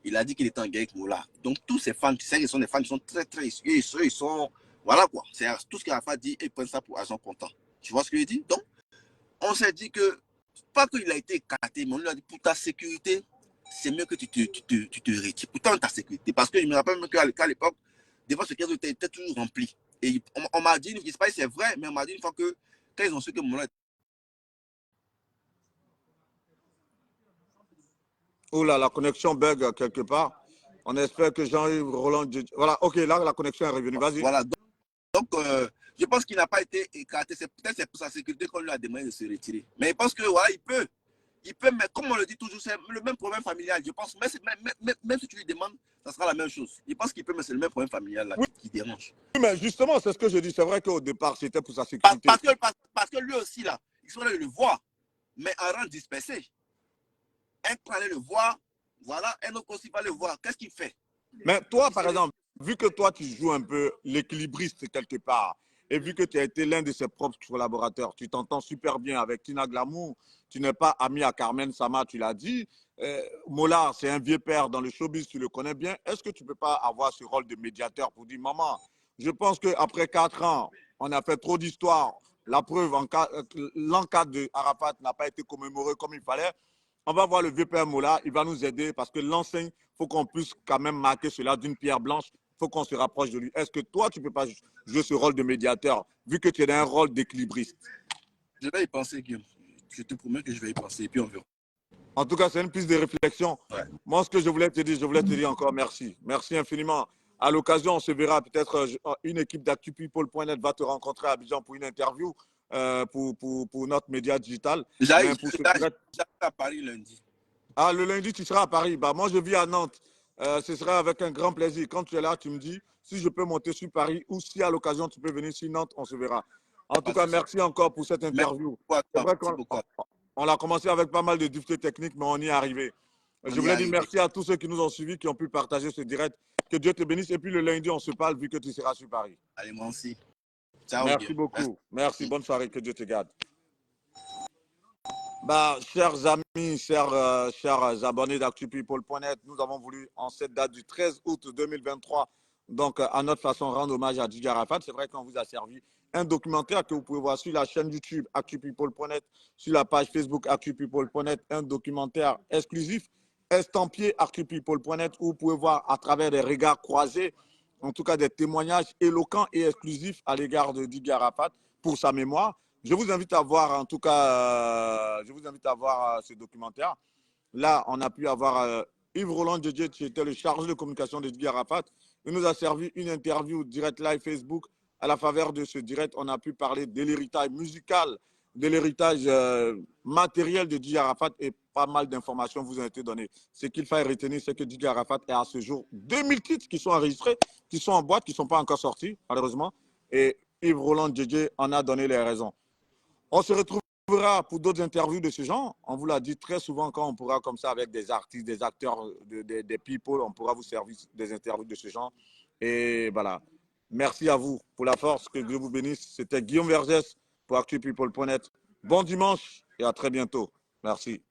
Il a dit qu'il était en guerre avec Mola. Donc, tous ces fans, tu sais, ils sont des fans qui sont très, très. Ils sont. Voilà quoi. C'est tout ce qu'Arafat dit, et ils prennent ça pour argent comptant. Tu vois ce que je dis? Donc, on s'est dit que, pas qu'il a été écarté, mais on lui a dit pour ta sécurité, c'est mieux que tu te retires. Pourtant, ta sécurité. Parce que je me rappelle même qu'à l'époque, des fois, ce qu'ils était toujours rempli. Et on m'a dit, je ne sais pas si c'est vrai, mais on m'a dit une fois que, quand ils ont su que Mola. Oh là, la connexion bug quelque part. On espère que Jean-Yves Roland... Voilà, ok, là, la connexion est revenue. Vas-y. Voilà, donc je pense qu'il n'a pas été écarté. Peut-être c'est pour sa sécurité qu'on lui a demandé de se retirer. Mais je pense que voilà, il peut, mais comme on le dit toujours, c'est le même problème familial. Je pense, même si tu lui demandes, ça sera la même chose. Je pense qu'il peut, mais c'est le même problème familial là, qui dérange. Oui, mais justement, c'est ce que je dis. C'est vrai qu'au départ, c'était pour sa sécurité. Parce que lui aussi, là, ils sont allés le voir, mais en rang dispersé. Un peut aller le voir, voilà, un autre aussi va le voir. Qu'est-ce qu'il fait? Mais toi, par exemple, vu que toi, tu joues un peu l'équilibriste quelque part, et vu que tu as été l'un de ses propres collaborateurs, tu t'entends super bien avec Tina Glamour, tu n'es pas ami à Carmen Sama, tu l'as dit. Mollard, c'est un vieux père dans le showbiz, tu le connais bien. Est-ce que tu ne peux pas avoir ce rôle de médiateur pour dire, maman, je pense qu'après 4 ans, on a fait trop d'histoires. La preuve, l'encadre de Arafat n'a pas été commémoré comme il fallait. On va voir le vieux père Mollard, il va nous aider parce que l'enseigne, il faut qu'on puisse quand même marquer cela d'une pierre blanche. Il faut qu'on se rapproche de lui. Est-ce que toi, tu ne peux pas jouer ce rôle de médiateur, vu que tu es dans un rôle d'équilibriste? Je vais y penser, Guillaume. Je te promets que je vais y penser et puis on verra. En tout cas, c'est une piste de réflexion. Ouais. Moi, ce que je voulais te dire encore merci. Merci infiniment. À l'occasion, on se verra peut-être une équipe d'ActuPeople.net va te rencontrer à Abidjan pour une interview pour notre média digital. J'arrive à Paris lundi. Ah, le lundi, tu seras à Paris. Bah, moi, je vis à Nantes. Ce sera avec un grand plaisir. Quand tu es là, tu me dis si je peux monter sur Paris ou si à l'occasion tu peux venir sur Nantes, on se verra. En tout cas, merci encore pour cette interview. C'est vrai qu'on a commencé avec pas mal de difficultés techniques, mais on y est arrivé. Je voulais dire merci à tous ceux qui nous ont suivis, qui ont pu partager ce direct. Que Dieu te bénisse. Et puis le lundi, on se parle vu que tu seras sur Paris. Allez, moi aussi. Ciao. Merci beaucoup. Merci. Bonne soirée. Que Dieu te garde. Bah, chers amis, chers abonnés d'ActuPeople.net, nous avons voulu, en cette date du 13 août 2023, donc à notre façon, rendre hommage à Didier Arafat. C'est vrai qu'on vous a servi un documentaire que vous pouvez voir sur la chaîne YouTube ActuPeople.net, sur la page Facebook ActuPeople.net, un documentaire exclusif, estampillé ActuPeople.net, où vous pouvez voir à travers des regards croisés, en tout cas des témoignages éloquents et exclusifs à l'égard de Didier Arafat pour sa mémoire. Je vous invite à voir, en tout cas, ce documentaire. Là, on a pu avoir Yves Roland Djedje, qui était le chargé de communication de Didier Arafat. Il nous a servi une interview direct live Facebook. À la faveur de ce direct, on a pu parler de l'héritage musical, de l'héritage matériel de Didier Arafat et pas mal d'informations vous ont été données. Ce qu'il faut retenir, c'est que Didier Arafat est à ce jour 2000 titres qui sont enregistrés, qui sont en boîte, qui ne sont pas encore sortis, malheureusement. Et Yves Roland Djedje en a donné les raisons. On se retrouvera pour d'autres interviews de ce genre. On vous l'a dit très souvent, quand on pourra comme ça avec des artistes, des acteurs, des people, on pourra vous servir des interviews de ce genre. Et voilà. Merci à vous pour la force. Que Dieu vous bénisse. C'était Guillaume Vergès pour ActuPeople.net. Bon dimanche et à très bientôt. Merci.